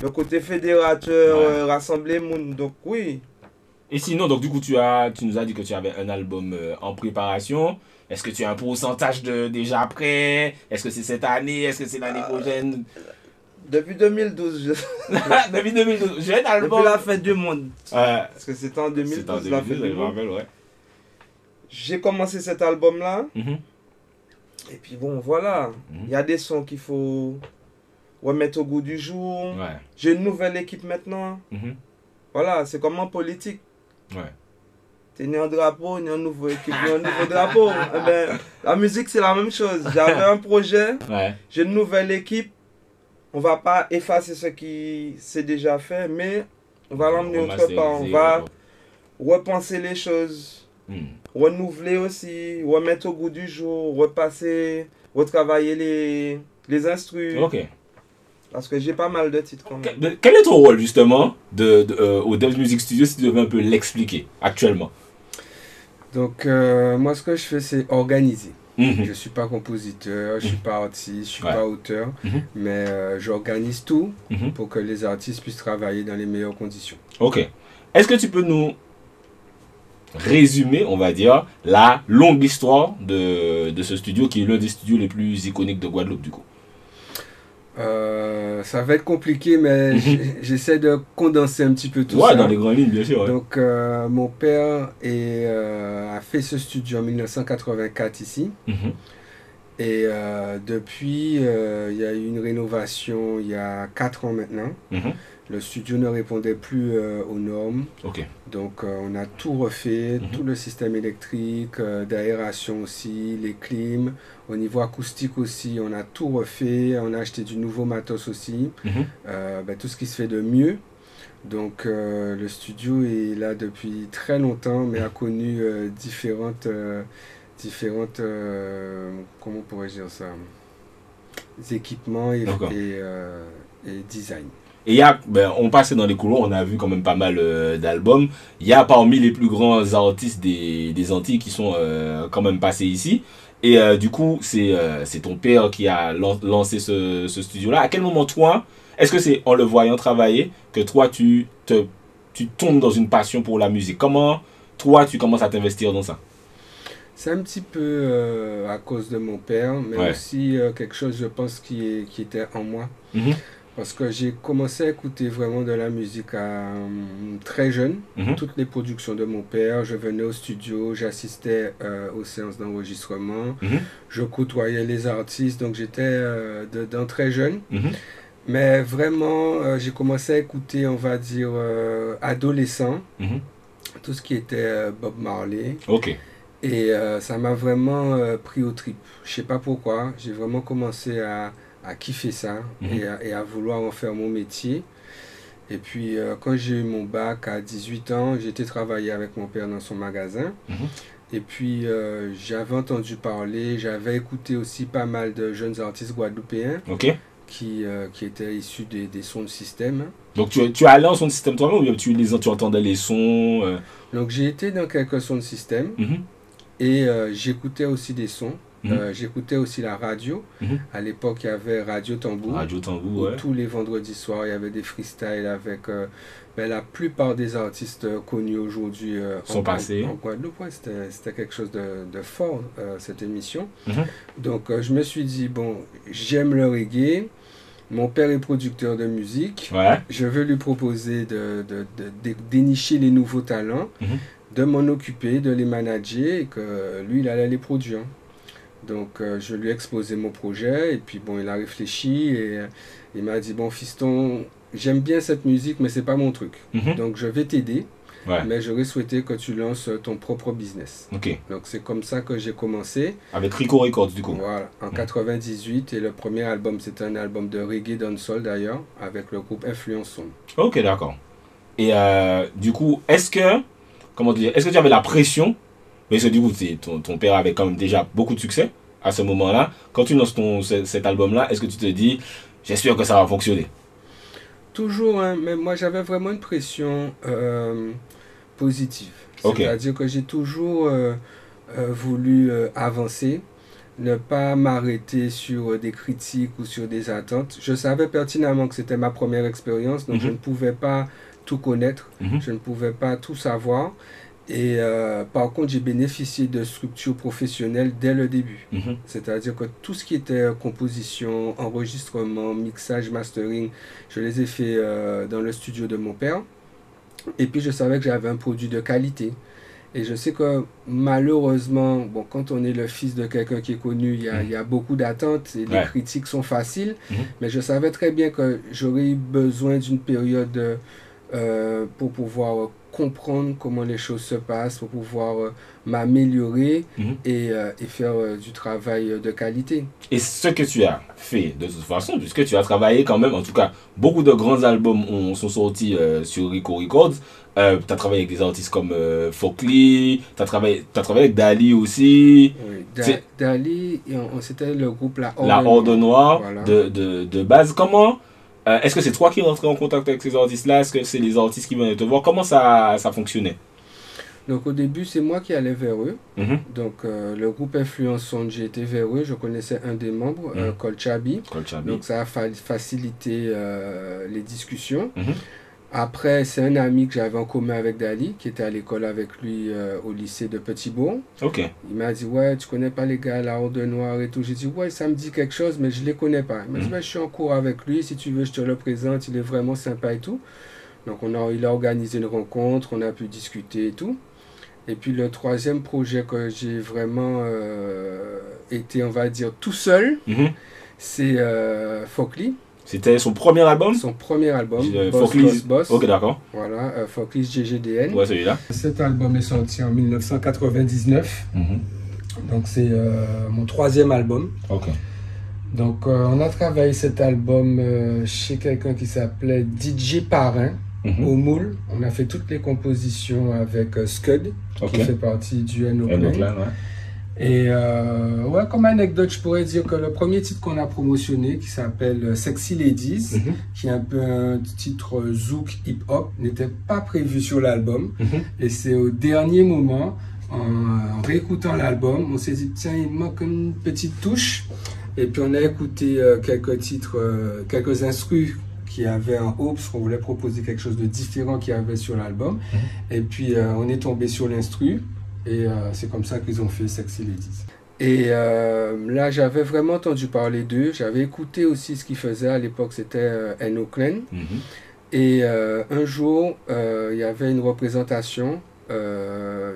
le côté fédérateur, rassembler monde. Donc oui. Et sinon, donc du coup, tu nous as dit que tu avais un album en préparation. Est-ce que tu as un pourcentage déjà prêt? Est-ce que c'est cette année? Est-ce que c'est l'année prochaine? Depuis 2012, Depuis 2012, j'ai un album. depuis la fête du monde. Ouais. Parce que c'était en 2012, C'est en la fête 2012, du je me monde. rappelle, ouais. J'ai commencé cet album-là. Mhm. Et puis bon, voilà. Il y a des sons qu'il faut remettre au goût du jour. Ouais. J'ai une nouvelle équipe maintenant. Mhm. Voilà, c'est comme en politique. Ouais. T'es né en drapeau, né en nouvelle équipe, né en nouveau drapeau. Eh ben, la musique, c'est la même chose. J'avais un projet, Ouais. j'ai une nouvelle équipe. On va pas effacer ce qui s'est déjà fait, mais on va l'emmener autre part. On va repenser les choses, renouveler aussi, remettre au goût du jour, repasser, retravailler les instrus. Ok. Parce que j'ai pas mal de titres quand même. Quel est ton rôle justement au Dubs Music Studio, si tu devais un peu l'expliquer actuellement? Donc, moi, ce que je fais, c'est organiser. Mhm. Je ne suis pas compositeur, je ne suis pas artiste, je ne suis Ouais. pas auteur, mais j'organise tout Mhm. pour que les artistes puissent travailler dans les meilleures conditions. Ok. Est-ce que tu peux nous résumer, on va dire, la longue histoire de ce studio qui est l'un des studios les plus iconiques de Guadeloupe du coup? Ça va être compliqué, mais j'essaie de condenser un petit peu tout Ouais, ça. dans les grandes lignes, bien sûr. Ouais. Donc, mon père a fait ce studio en 1984 ici. Mhm. Et depuis, il y a eu une rénovation il y a 4 ans maintenant. Mhm. Le studio ne répondait plus aux normes. Ok. Donc on a tout refait, Mhm. tout le système électrique, d'aération aussi, les clims. Au niveau acoustique aussi, on a tout refait. On a acheté du nouveau matos aussi. Mhm. Tout ce qui se fait de mieux. Donc le studio est là depuis très longtemps, mais a connu différentes comment on pourrait dire ça, équipements D'accord. et design. Et il y a, ben, on passait dans les couloirs, on a vu quand même pas mal d'albums. Il y a parmi les plus grands artistes des Antilles qui sont quand même passés ici. Et du coup, c'est ton père qui a lancé ce studio-là. À quel moment, toi, est-ce que c'est en le voyant travailler que toi, tu tombes dans une passion pour la musique? Comment, toi, tu commences à t'investir dans ça? C'est un petit peu à cause de mon père, mais Ouais. aussi quelque chose, je pense, qui était en moi. Mhm. Parce que j'ai commencé à écouter vraiment de la musique très jeune. Mhm. Toutes les productions de mon père, je venais au studio, j'assistais aux séances d'enregistrement, Mhm. je côtoyais les artistes, donc j'étais dedans très jeune. Mhm. Mais vraiment, j'ai commencé à écouter, on va dire, adolescent, Mhm. tout ce qui était Bob Marley. Ok. Et ça m'a vraiment pris au trip. Je sais pas pourquoi, j'ai vraiment commencé à kiffer ça Mhm. et à vouloir en faire mon métier. Et puis quand j'ai eu mon bac à 18 ans, j'ai été travailler avec mon père dans son magasin. Mhm. Et puis j'avais entendu parler, j'avais écouté aussi pas mal de jeunes artistes guadeloupéens Ok. qui étaient issus des sons de système. Donc tu es allé en son système toi-même ou bien tu entendais les sons Donc j'ai été dans quelques sons de système. Mhm. Et j'écoutais aussi des sons. Mhm. J'écoutais aussi la radio. Mhm. À l'époque, il y avait Radio Tambour. Radio Tambour, Où ouais. tous les vendredis soirs, il y avait des freestyles avec la plupart des artistes connus aujourd'hui Sont passés. en Guadeloupe. Ouais, c'était quelque chose de fort, cette émission. Mhm. Donc, je me suis dit, bon, j'aime le reggae. Mon père est producteur de musique. Ouais. Je veux lui proposer de dénicher les nouveaux talents, Mhm. de m'en occuper, de les manager et que lui, il allait les produire. Donc, je lui ai exposé mon projet et puis bon, il a réfléchi et il m'a dit, bon, fiston, j'aime bien cette musique, mais c'est pas mon truc. Mhm. Donc, je vais t'aider, Ouais. mais j'aurais souhaité que tu lances ton propre business. Ok. Donc, c'est comme ça que j'ai commencé. Avec Rico Records du coup. Voilà, en 98 et le premier album, c'était un album de reggae dancehall d'ailleurs, avec le groupe Influence Sound. Ok, d'accord. Et du coup, est-ce que tu avais la pression? Parce que du coup, ton père avait quand même déjà beaucoup de succès à ce moment-là. Quand tu lances cet album-là, est-ce que tu te dis, j'espère que ça va fonctionner? Toujours, hein, mais moi j'avais vraiment une pression positive. Ok. C'est-à-dire que j'ai toujours voulu avancer, ne pas m'arrêter sur des critiques ou sur des attentes. Je savais pertinemment que c'était ma première expérience, donc je ne pouvais pas tout connaître, Mhm. je ne pouvais pas tout savoir. Et par contre, j'ai bénéficié de structures professionnelles dès le début. Mhm. C'est-à-dire que tout ce qui était composition, enregistrement, mixage, mastering, je les ai fait dans le studio de mon père. Et puis, je savais que j'avais un produit de qualité. Et je sais que malheureusement, bon, quand on est le fils de quelqu'un qui est connu, il y a beaucoup d'attentes et les Ouais. critiques sont faciles. Mhm. Mais je savais très bien que j'aurais eu besoin d'une période pour pouvoir comprendre comment les choses se passent, pour pouvoir m'améliorer Mhm. et faire du travail de qualité. Et ce que tu as fait de toute façon, puisque tu as travaillé quand même, en tout cas, beaucoup de grands albums sont sortis sur Rico Records. Tu as travaillé avec des artistes comme Folkly, tu as travaillé avec Dali aussi, Oui. C'est- Dali, c'était le groupe La La Horde Noire Voilà. de base. Comment est-ce que c'est toi qui es rentré en contact avec ces artistes-là? Est-ce que c'est les artistes qui venaient te voir? Comment ça fonctionnait? Donc au début, c'est moi qui allais vers eux. Mhm. Donc le groupe Influence Sound, j'ai été vers eux. Je connaissais un des membres, Kolchabi. Kolchabi. Donc ça a facilité les discussions. Mhm. Après, c'est un ami que j'avais en commun avec Dali, qui était à l'école avec lui au lycée de Petit-Bourg. Ok. Il m'a dit, ouais, tu connais pas les gars, la Horde Noire et tout. J'ai dit, ouais, ça me dit quelque chose, mais je les connais pas. Il m'a dit, ouais, je suis en cours avec lui, si tu veux, je te le présente, il est vraiment sympa et tout. Donc il a organisé une rencontre, on a pu discuter et tout. Et puis le troisième projet que j'ai vraiment été, on va dire, tout seul, Mhm. c'est Folkly. C'était son premier album? Son premier album, Boss Folklis. Boss Boss. Ok, d'accord. Voilà, Folklis GGDN. Ouais, celui-là. Cet album est sorti en 1999. Donc c'est mon 3e album. Ok. Donc on a travaillé cet album chez quelqu'un qui s'appelait DJ Parrain au Moule. On a fait toutes les compositions avec Scud, qui fait partie du N-O-Clan. Ouais. Et ouais, comme anecdote, je pourrais dire que le premier titre qu'on a promotionné, qui s'appelle Sexy Ladies, qui est un peu un titre zouk hip-hop, n'était pas prévu sur l'album. Et c'est au dernier moment, en réécoutant l'album, on s'est dit, tiens, il manque une petite touche. Et puis on a écouté quelques titres, quelques instrus qui avaient en haut, parce qu'on voulait proposer quelque chose de différent qu'il y avait sur l'album. Et puis on est tombé sur l'instru. Et c'est comme ça qu'ils ont fait Sexy Ladies. Et là, j'avais vraiment entendu parler d'eux. J'avais écouté aussi ce qu'ils faisaient. À l'époque, c'était N-O-Clan. Et un jour, il y avait une représentation,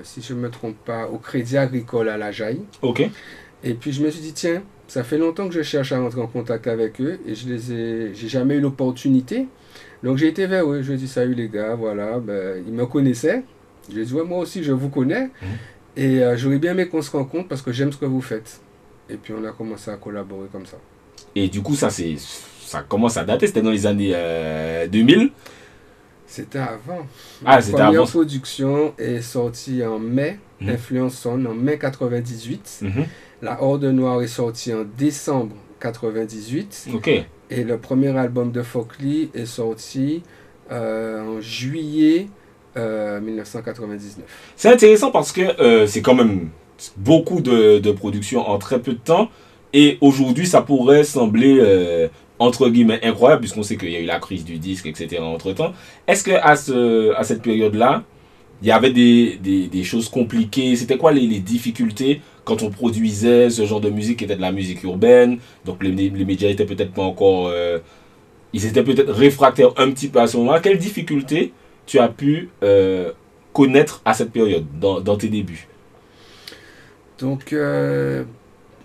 si je ne me trompe pas, au Crédit Agricole à La Jaille. Ok. Et puis, je me suis dit, tiens, ça fait longtemps que je cherche à rentrer en contact avec eux. Et j'ai jamais eu l'opportunité. Donc, j'ai été vers eux. Je lui ai dit, salut les gars, voilà. Ben, ils me connaissaient. Je lui ai dit, ouais, moi aussi, je vous connais. Et j'aurais bien aimé qu'on se rencontre parce que j'aime ce que vous faites. Et puis, on a commencé à collaborer comme ça. Et du coup, ça commence à dater. C'était dans les années 2000. C'était avant. Ah, c'était avant. La première production est sortie en mai, Influence Sound, en mai 98. La Horde Noire est sortie en décembre 98. Ok. Et le premier album de Folklis est sorti en juillet 1999. C'est intéressant parce que c'est quand même beaucoup de production en très peu de temps. Et aujourd'hui, ça pourrait sembler, entre guillemets, incroyable, puisqu'on sait qu'il y a eu la crise du disque, etc. entre-temps. Est-ce qu'à cette période-là, il y avait des choses compliquées? C'était quoi les difficultés quand on produisait ce genre de musique qui était de la musique urbaine? Donc les médias étaient peut-être pas encore... ils étaient peut-être réfractaires un petit peu à ce moment-là. Quelles difficultés tu as pu connaître à cette période, dans tes débuts? Donc,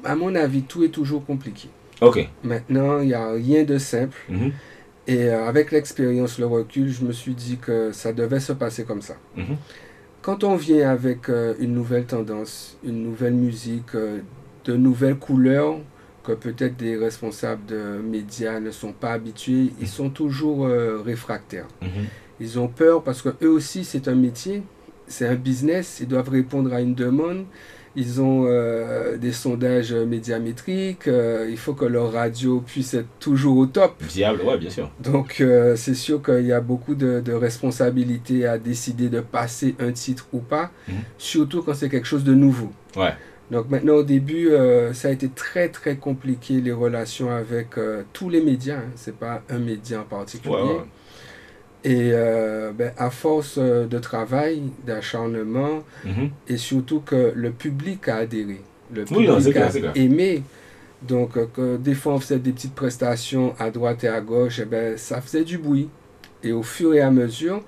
à mon avis, tout est toujours compliqué. Ok. Maintenant, il n'y a rien de simple. Et avec l'expérience, le recul, je me suis dit que ça devait se passer comme ça. Quand on vient avec une nouvelle tendance, une nouvelle musique, de nouvelles couleurs, que peut-être des responsables de médias ne sont pas habitués, ils sont toujours réfractaires. Ils ont peur parce que eux aussi, c'est un métier, c'est un business, ils doivent répondre à une demande. Ils ont des sondages médiamétriques, il faut que leur radio puisse être toujours au top. Viable, ouais, bien sûr. Donc, c'est sûr qu'il y a beaucoup de responsabilités à décider de passer un titre ou pas, surtout quand c'est quelque chose de nouveau. Ouais. Donc, maintenant, au début, ça a été très, très compliqué, les relations avec tous les médias. C'est pas un média en particulier. Ouais. Et à force de travail, d'acharnement, et surtout que le public a adhéré, le public a aimé. Donc, des fois, on faisait des petites prestations à droite et à gauche, ça faisait du bruit. Et au fur et à mesure,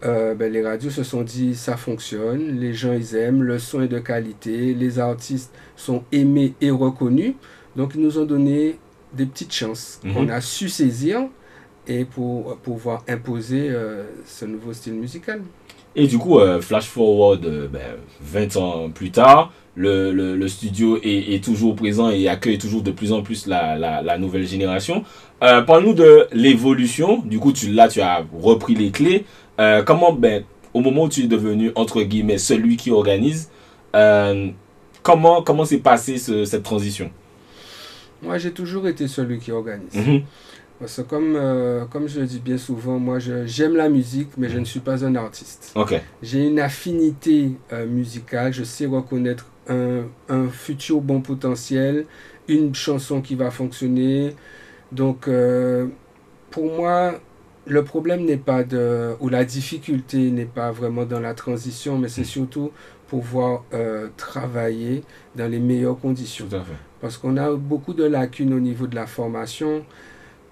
les radios se sont dit, ça fonctionne, les gens, ils aiment, le son est de qualité, les artistes sont aimés et reconnus. Donc, ils nous ont donné des petites chances qu'on a su saisir, et pour pouvoir imposer ce nouveau style musical. Et du coup, flash forward 20 ans plus tard, le studio est toujours présent et accueille toujours de plus en plus la nouvelle génération. Parle-nous de l'évolution. Du coup, tu as repris les clés. Comment, au moment où tu es devenu, entre guillemets, celui qui organise, comment s'est passée cette transition? Moi, j'ai toujours été celui qui organise. Parce que comme je le dis bien souvent, moi j'aime la musique, mais je ne suis pas un artiste. Okay. J'ai une affinité musicale, je sais reconnaître un futur bon potentiel, une chanson qui va fonctionner. Donc pour moi, le problème n'est pas ou la difficulté n'est pas vraiment dans la transition, mais c'est surtout pouvoir travailler dans les meilleures conditions. Tout à fait. Parce qu'on a beaucoup de lacunes au niveau de la formation.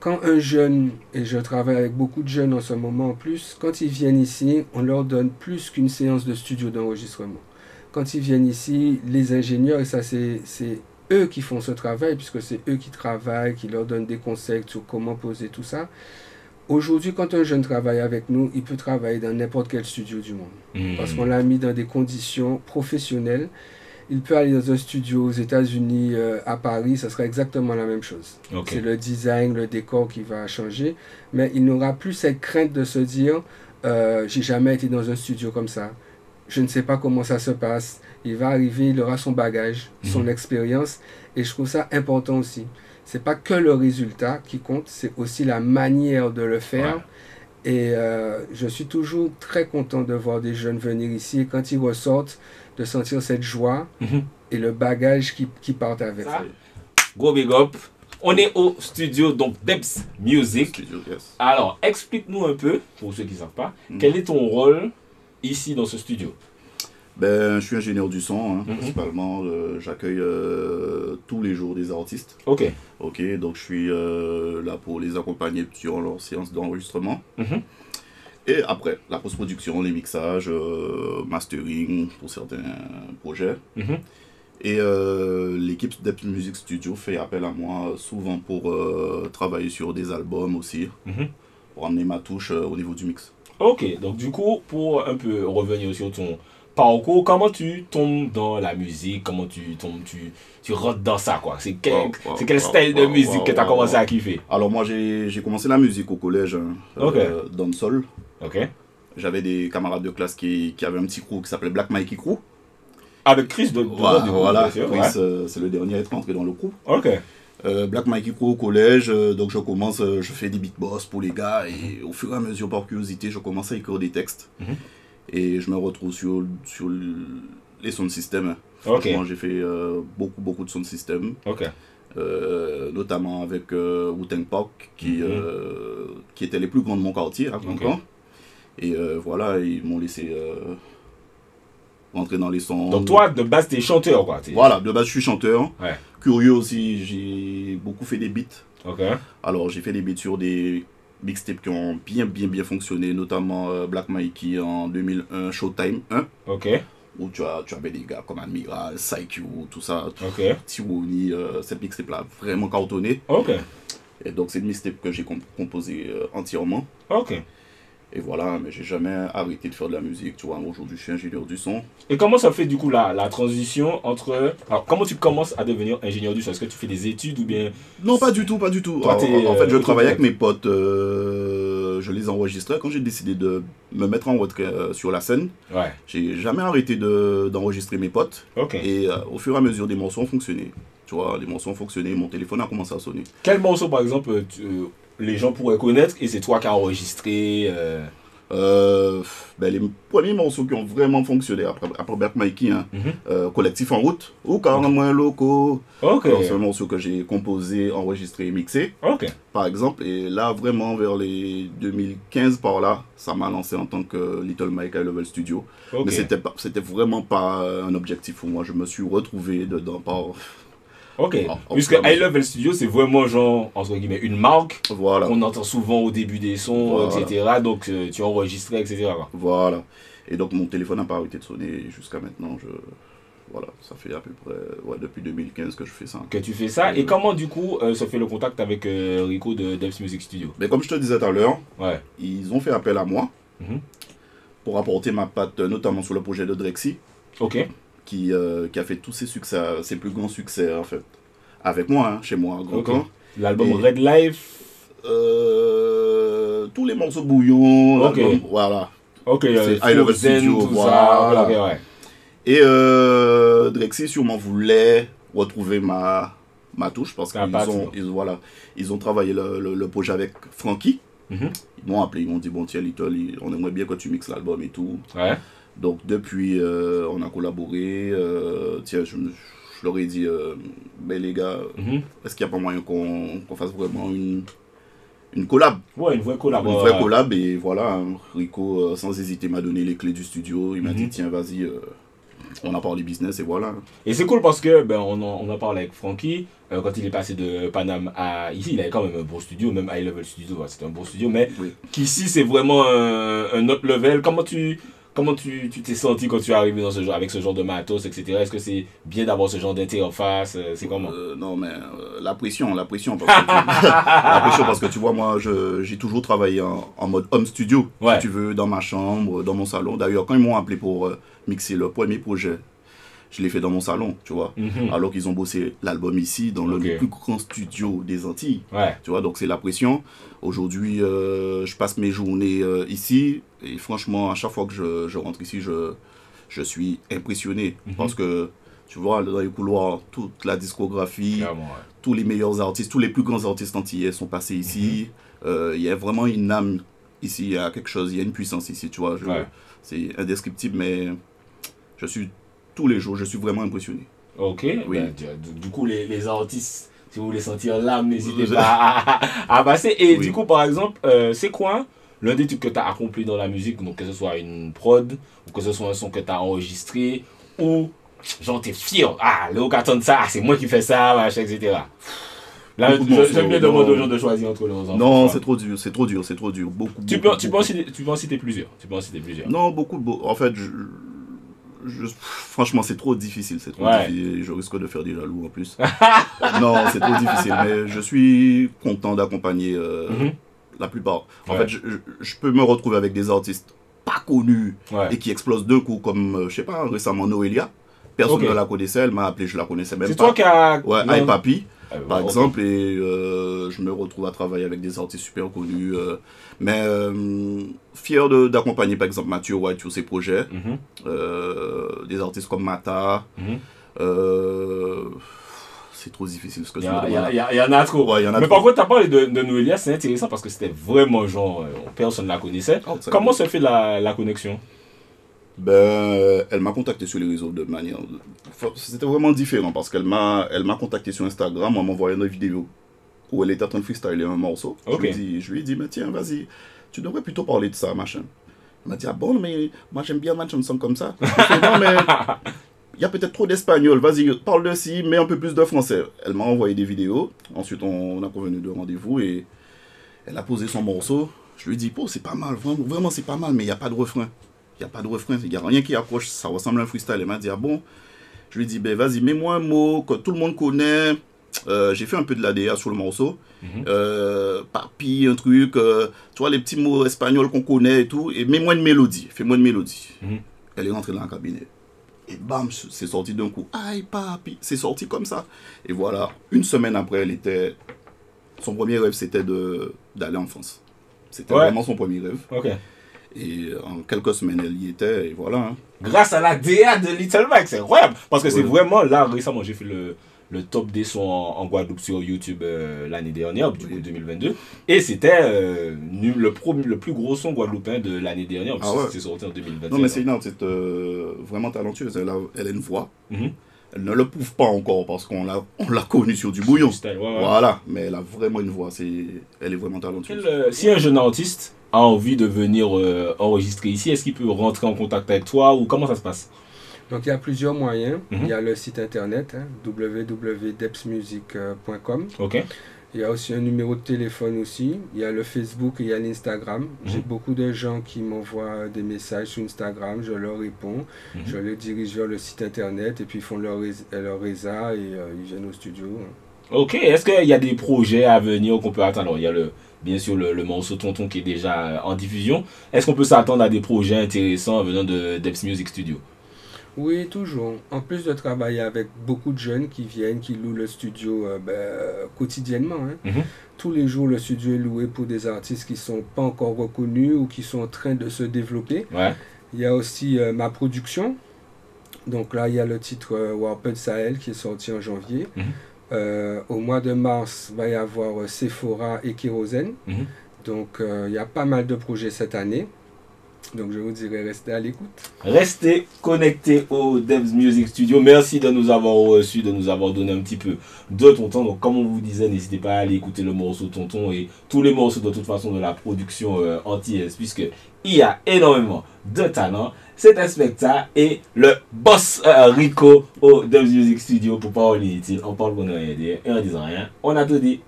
Quand un jeune, et je travaille avec beaucoup de jeunes en ce moment en plus, quand ils viennent ici, on leur donne plus qu'une séance de studio d'enregistrement. Quand ils viennent ici, les ingénieurs, et ça c'est eux qui font ce travail, puisque c'est eux qui travaillent, qui leur donnent des conseils sur comment poser tout ça. Aujourd'hui, quand un jeune travaille avec nous, il peut travailler dans n'importe quel studio du monde. Parce qu'on l'a mis dans des conditions professionnelles. Il peut aller dans un studio aux États-Unis, à Paris, ça sera exactement la même chose. Ok. C'est le design, le décor qui va changer, mais il n'aura plus cette crainte de se dire j'ai jamais été dans un studio comme ça, je ne sais pas comment ça se passe. Il va arriver, il aura son bagage, son expérience, et je trouve ça important aussi. C'est pas que le résultat qui compte, c'est aussi la manière de le faire. Ouais. Et je suis toujours très content de voir des jeunes venir ici et quand ils ressortent, de sentir cette joie et le bagage qui partent avec. Ça, gros big up. On est au studio, donc Debs Music. Studio, yes. Alors, explique-nous un peu, pour ceux qui ne savent pas, quel est ton rôle ici dans ce studio? Ben, je suis ingénieur du son, hein, principalement. J'accueille tous les jours des artistes. Ok. Ok, donc je suis là pour les accompagner durant leur séance d'enregistrement. Et après, la post-production, les mixages, mastering pour certains projets. Et l'équipe Debs Music Studio fait appel à moi souvent pour travailler sur des albums aussi, pour amener ma touche au niveau du mix. Ok, donc du coup, pour un peu revenir sur ton parcours, comment tu tombes dans la musique, comment tu tombes, tu rentres dans ça, quoi. C'est quel style de musique que tu as commencé à kiffer? Alors moi, j'ai commencé la musique au collège, dancehall. Ok. J'avais des camarades de classe qui avaient un petit crew qui s'appelait Black Mikey Crew. Avec Chris de Voilà, Chris, c'est le dernier à être entré dans le crew. Ok. Black Mikey Crew au collège, donc je commence, je fais des beatbox pour les gars et au fur et à mesure, par curiosité, je commence à écrire des textes et je me retrouve sur les sound systems. Franchement, j'ai fait beaucoup de sound systems, notamment avec Wu-Tang Park qui étaient les plus grands de mon quartier à Cancan. Et voilà, ils m'ont laissé rentrer dans les sons. Donc toi, de base, t'es chanteur, quoi. Voilà, de base, je suis chanteur. Ouais. Curieux aussi, j'ai beaucoup fait des beats. Ok. Alors, j'ai fait des beats sur des mixtapes qui ont bien fonctionné, notamment Black Mikey en 2001, Showtime 1. Ok. Où tu avais des gars comme Admiral, Psycho, tout ça. Ok. Tiwoni, cette mixtape-là, vraiment cartonné. Ok. Et donc, c'est une mixtape que j'ai composée entièrement. Ok. Et voilà, mais j'ai jamais arrêté de faire de la musique, tu vois. Aujourd'hui, je suis ingénieur du son. Et comment ça fait du coup la transition entre... Alors, comment tu commences à devenir ingénieur du son? Est-ce que tu fais des études ou bien... Non, pas du tout, pas du tout. Toi, En fait, je travaillais avec mes potes, je les enregistrais. Quand j'ai décidé de me mettre en retrait sur la scène, j'ai jamais arrêté d'enregistrer mes potes. Et au fur et à mesure, des morceaux ont fonctionné. Tu vois, les morceaux ont fonctionné, mon téléphone a commencé à sonner. Quel morceau, par exemple, les gens pourraient connaître et c'est toi qui as enregistré les premiers morceaux qui ont vraiment fonctionné après Black Mikey, Collectif en route ou Carrément Loco. C'est un morceau que j'ai composé, enregistré et mixé, par exemple. Et là, vraiment, vers les 2015 par là, ça m'a lancé en tant que Little Mike High Level Studio. Mais c'était vraiment pas un objectif pour moi. Je me suis retrouvé dedans par... Puisque High Level Studio, c'est vraiment genre, entre guillemets, une marque qu'on entend souvent au début des sons, etc. Donc tu enregistrais, etc. Voilà. Et donc mon téléphone n'a pas arrêté de sonner jusqu'à maintenant. Voilà, ça fait à peu près depuis 2015 que je fais ça. Que tu fais ça. Et comment du coup se fait le contact avec Rico de Debs Music Studio? Mais comme je te disais tout à l'heure, ils ont fait appel à moi pour apporter ma patte, notamment sur le projet de Drexy. Qui a fait tous ses succès, ses plus grands succès en fait, avec moi, chez moi, à Grand Camp. L'album Red Life, tous les morceaux bouillons, voilà. C'est High Level Studio, voilà. Et Drexy sûrement voulait retrouver ma touche parce qu'ils ont travaillé le projet avec Frankie. Ils m'ont appelé, ils m'ont dit bon tiens Little, on aimerait bien que tu mixes l'album et tout. Donc depuis, on a collaboré. Tiens, je leur ai dit, ben les gars, est-ce qu'il n'y a pas moyen qu'on fasse vraiment une collab? Une vraie collab. Une vraie collab, et voilà, Rico, sans hésiter, m'a donné les clés du studio. Il m'a dit, tiens, vas-y, on a parlé business, et voilà. Et c'est cool parce que, on a parlé avec Frankie, quand il est passé de Paname à ici, il avait quand même un bon studio, même High Level Studio, c'était un bon studio, mais qu'ici, c'est vraiment un autre level. Comment comment tu t'es senti quand tu es arrivé dans ce genre, avec ce genre de matos, etc. Est-ce que c'est bien d'avoir ce genre d'interface? C'est comment? Non, mais la pression, parce que la pression parce que tu vois, moi, j'ai toujours travaillé en mode home studio, si tu veux, dans ma chambre, dans mon salon. D'ailleurs, quand ils m'ont appelé pour mixer le premier projet, je l'ai fait dans mon salon, tu vois. Alors qu'ils ont bossé l'album ici, dans le plus grand studio des Antilles. Tu vois, donc c'est la pression. Aujourd'hui, je passe mes journées ici. Et franchement, à chaque fois que je rentre ici, je suis impressionné. Parce que, tu vois, dans les couloirs, toute la discographie, tous les meilleurs artistes, tous les plus grands artistes antillais sont passés ici. Il y a vraiment une âme ici, il y a quelque chose, il y a une puissance ici, tu vois. C'est indescriptible, mais je suis... Tous les jours, je suis vraiment impressionné. Ok, oui. Du coup, les artistes, si vous voulez sentir l'âme, n'hésitez pas à passer. Et du coup, par exemple, c'est quoi l'un des trucs que tu as accompli dans la musique, donc que ce soit une prod, ou que ce soit un son que tu as enregistré, ou genre t'es fier, Léo Carton ça, c'est moi qui fais ça, machin, etc. Là, j'aime bien demander aux gens de choisir entre leurs enfants. Non, c'est trop dur, c'est trop dur. Tu peux en citer plusieurs. Non, en fait, franchement, c'est trop difficile. Difficile. Je risque de faire des jaloux en plus. Non, c'est trop difficile. Mais je suis content d'accompagner la plupart. En fait, je peux me retrouver avec des artistes pas connus et qui explosent d'un coup, comme, je sais pas, récemment Noelia. Personne ne la connaissait, elle m'a appelé, je la connaissais même pas. C'est toi qui as... Ouais, Aïe Papi, par exemple, et je me retrouve à travailler avec des artistes super connus. Mais fier d'accompagner, par exemple, Mathieu White sur ses projets. Des artistes comme Mata. C'est trop difficile ce que je me demande. Il y en a trop. Mais par contre, tu as parlé de Noelia, c'est intéressant parce que c'était vraiment genre, personne ne la connaissait. Comment se fait la connexion? Elle m'a contacté sur les réseaux de manière... C'était vraiment différent parce qu'elle m'a contacté sur Instagram en m'envoyant une vidéo où elle était en train de freestyler un morceau. Je lui ai dit, mais tiens, vas-y, tu devrais plutôt parler de ça, machin. Elle m'a dit, ah bon, mais moi j'aime bien ma chanson comme ça. Non, mais il y a peut-être trop d'espagnol, vas-y, parle de ci, mets un peu plus de français. Elle m'a envoyé des vidéos, ensuite on a convenu de rendez-vous et elle a posé son morceau. Je lui ai dit, c'est pas mal, vraiment c'est pas mal, mais il n'y a pas de refrain. Il n'y a rien qui accroche, ça ressemble à un freestyle. Elle m'a dit, ah bon? Je lui ai dit, vas-y, mets-moi un mot que tout le monde connaît. J'ai fait un peu de l'ADA sur le morceau. Papi, un truc, tu vois, les petits mots espagnols qu'on connaît et tout. Et mets-moi une mélodie, fais-moi une mélodie. Elle est rentrée dans le cabinet. Et bam, c'est sorti d'un coup. Aïe, papi, c'est sorti comme ça. Et voilà, une semaine après, son premier rêve, c'était d'aller en France. C'était vraiment son premier rêve. Et en quelques semaines, elle y était, et voilà. Grâce à la DA de Little Mike, c'est incroyable. Parce que c'est vraiment là, récemment, j'ai fait le top des sons en Guadeloupe sur YouTube l'année dernière, du coup 2022. Et c'était le plus gros son guadeloupéen de l'année dernière, parce que c'est sorti en 2021. Non, mais c'est une artiste vraiment talentueuse. Elle a une voix. Elle ne le prouve pas encore parce qu'on l'a connue sur du bouillon. Voilà, mais elle a vraiment une voix. Elle est vraiment talentueuse. Si un jeune artiste a envie de venir enregistrer ici, est-ce qu'il peut rentrer en contact avec toi ou comment ça se passe? Donc il y a plusieurs moyens. Il y a le site internet www.depsmusic.com. Il y a aussi un numéro de téléphone aussi. Il y a le Facebook et il y a l'Instagram. J'ai beaucoup de gens qui m'envoient des messages sur Instagram. Je leur réponds. Je les dirige vers le site internet et puis ils font leur résa et ils viennent au studio. Ok. Est-ce qu'il y a des projets à venir qu'on peut attendre? Alors, il y a bien sûr le morceau Tonton qui est déjà en diffusion. Est-ce qu'on peut s'attendre à des projets intéressants venant de Deps Music Studio? Oui, toujours. En plus de travailler avec beaucoup de jeunes qui viennent, qui louent le studio quotidiennement. Tous les jours, le studio est loué pour des artistes qui ne sont pas encore reconnus ou qui sont en train de se développer. Il y a aussi ma production. Donc là, il y a le titre Warped Sahel qui est sorti en janvier. Au mois de mars, il va y avoir Sephora et Kérosène. Donc, il y a pas mal de projets cette année. Donc, je vous dirais, restez à l'écoute. Restez connectés au Deps Music Studio. Merci de nous avoir reçus, de nous avoir donné un petit peu de ton temps. Donc, comme on vous disait, n'hésitez pas à aller écouter le morceau Tonton et tous les morceaux de toute façon de la production antillaise, puisqu'il y a énormément de talent. C'est un spectacle et le boss Rico au Deps Music Studio pour parole inutile. On parle pour ne rien dire et en disant rien, on a tout dit.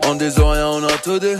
On des oreilles, on a tout dit.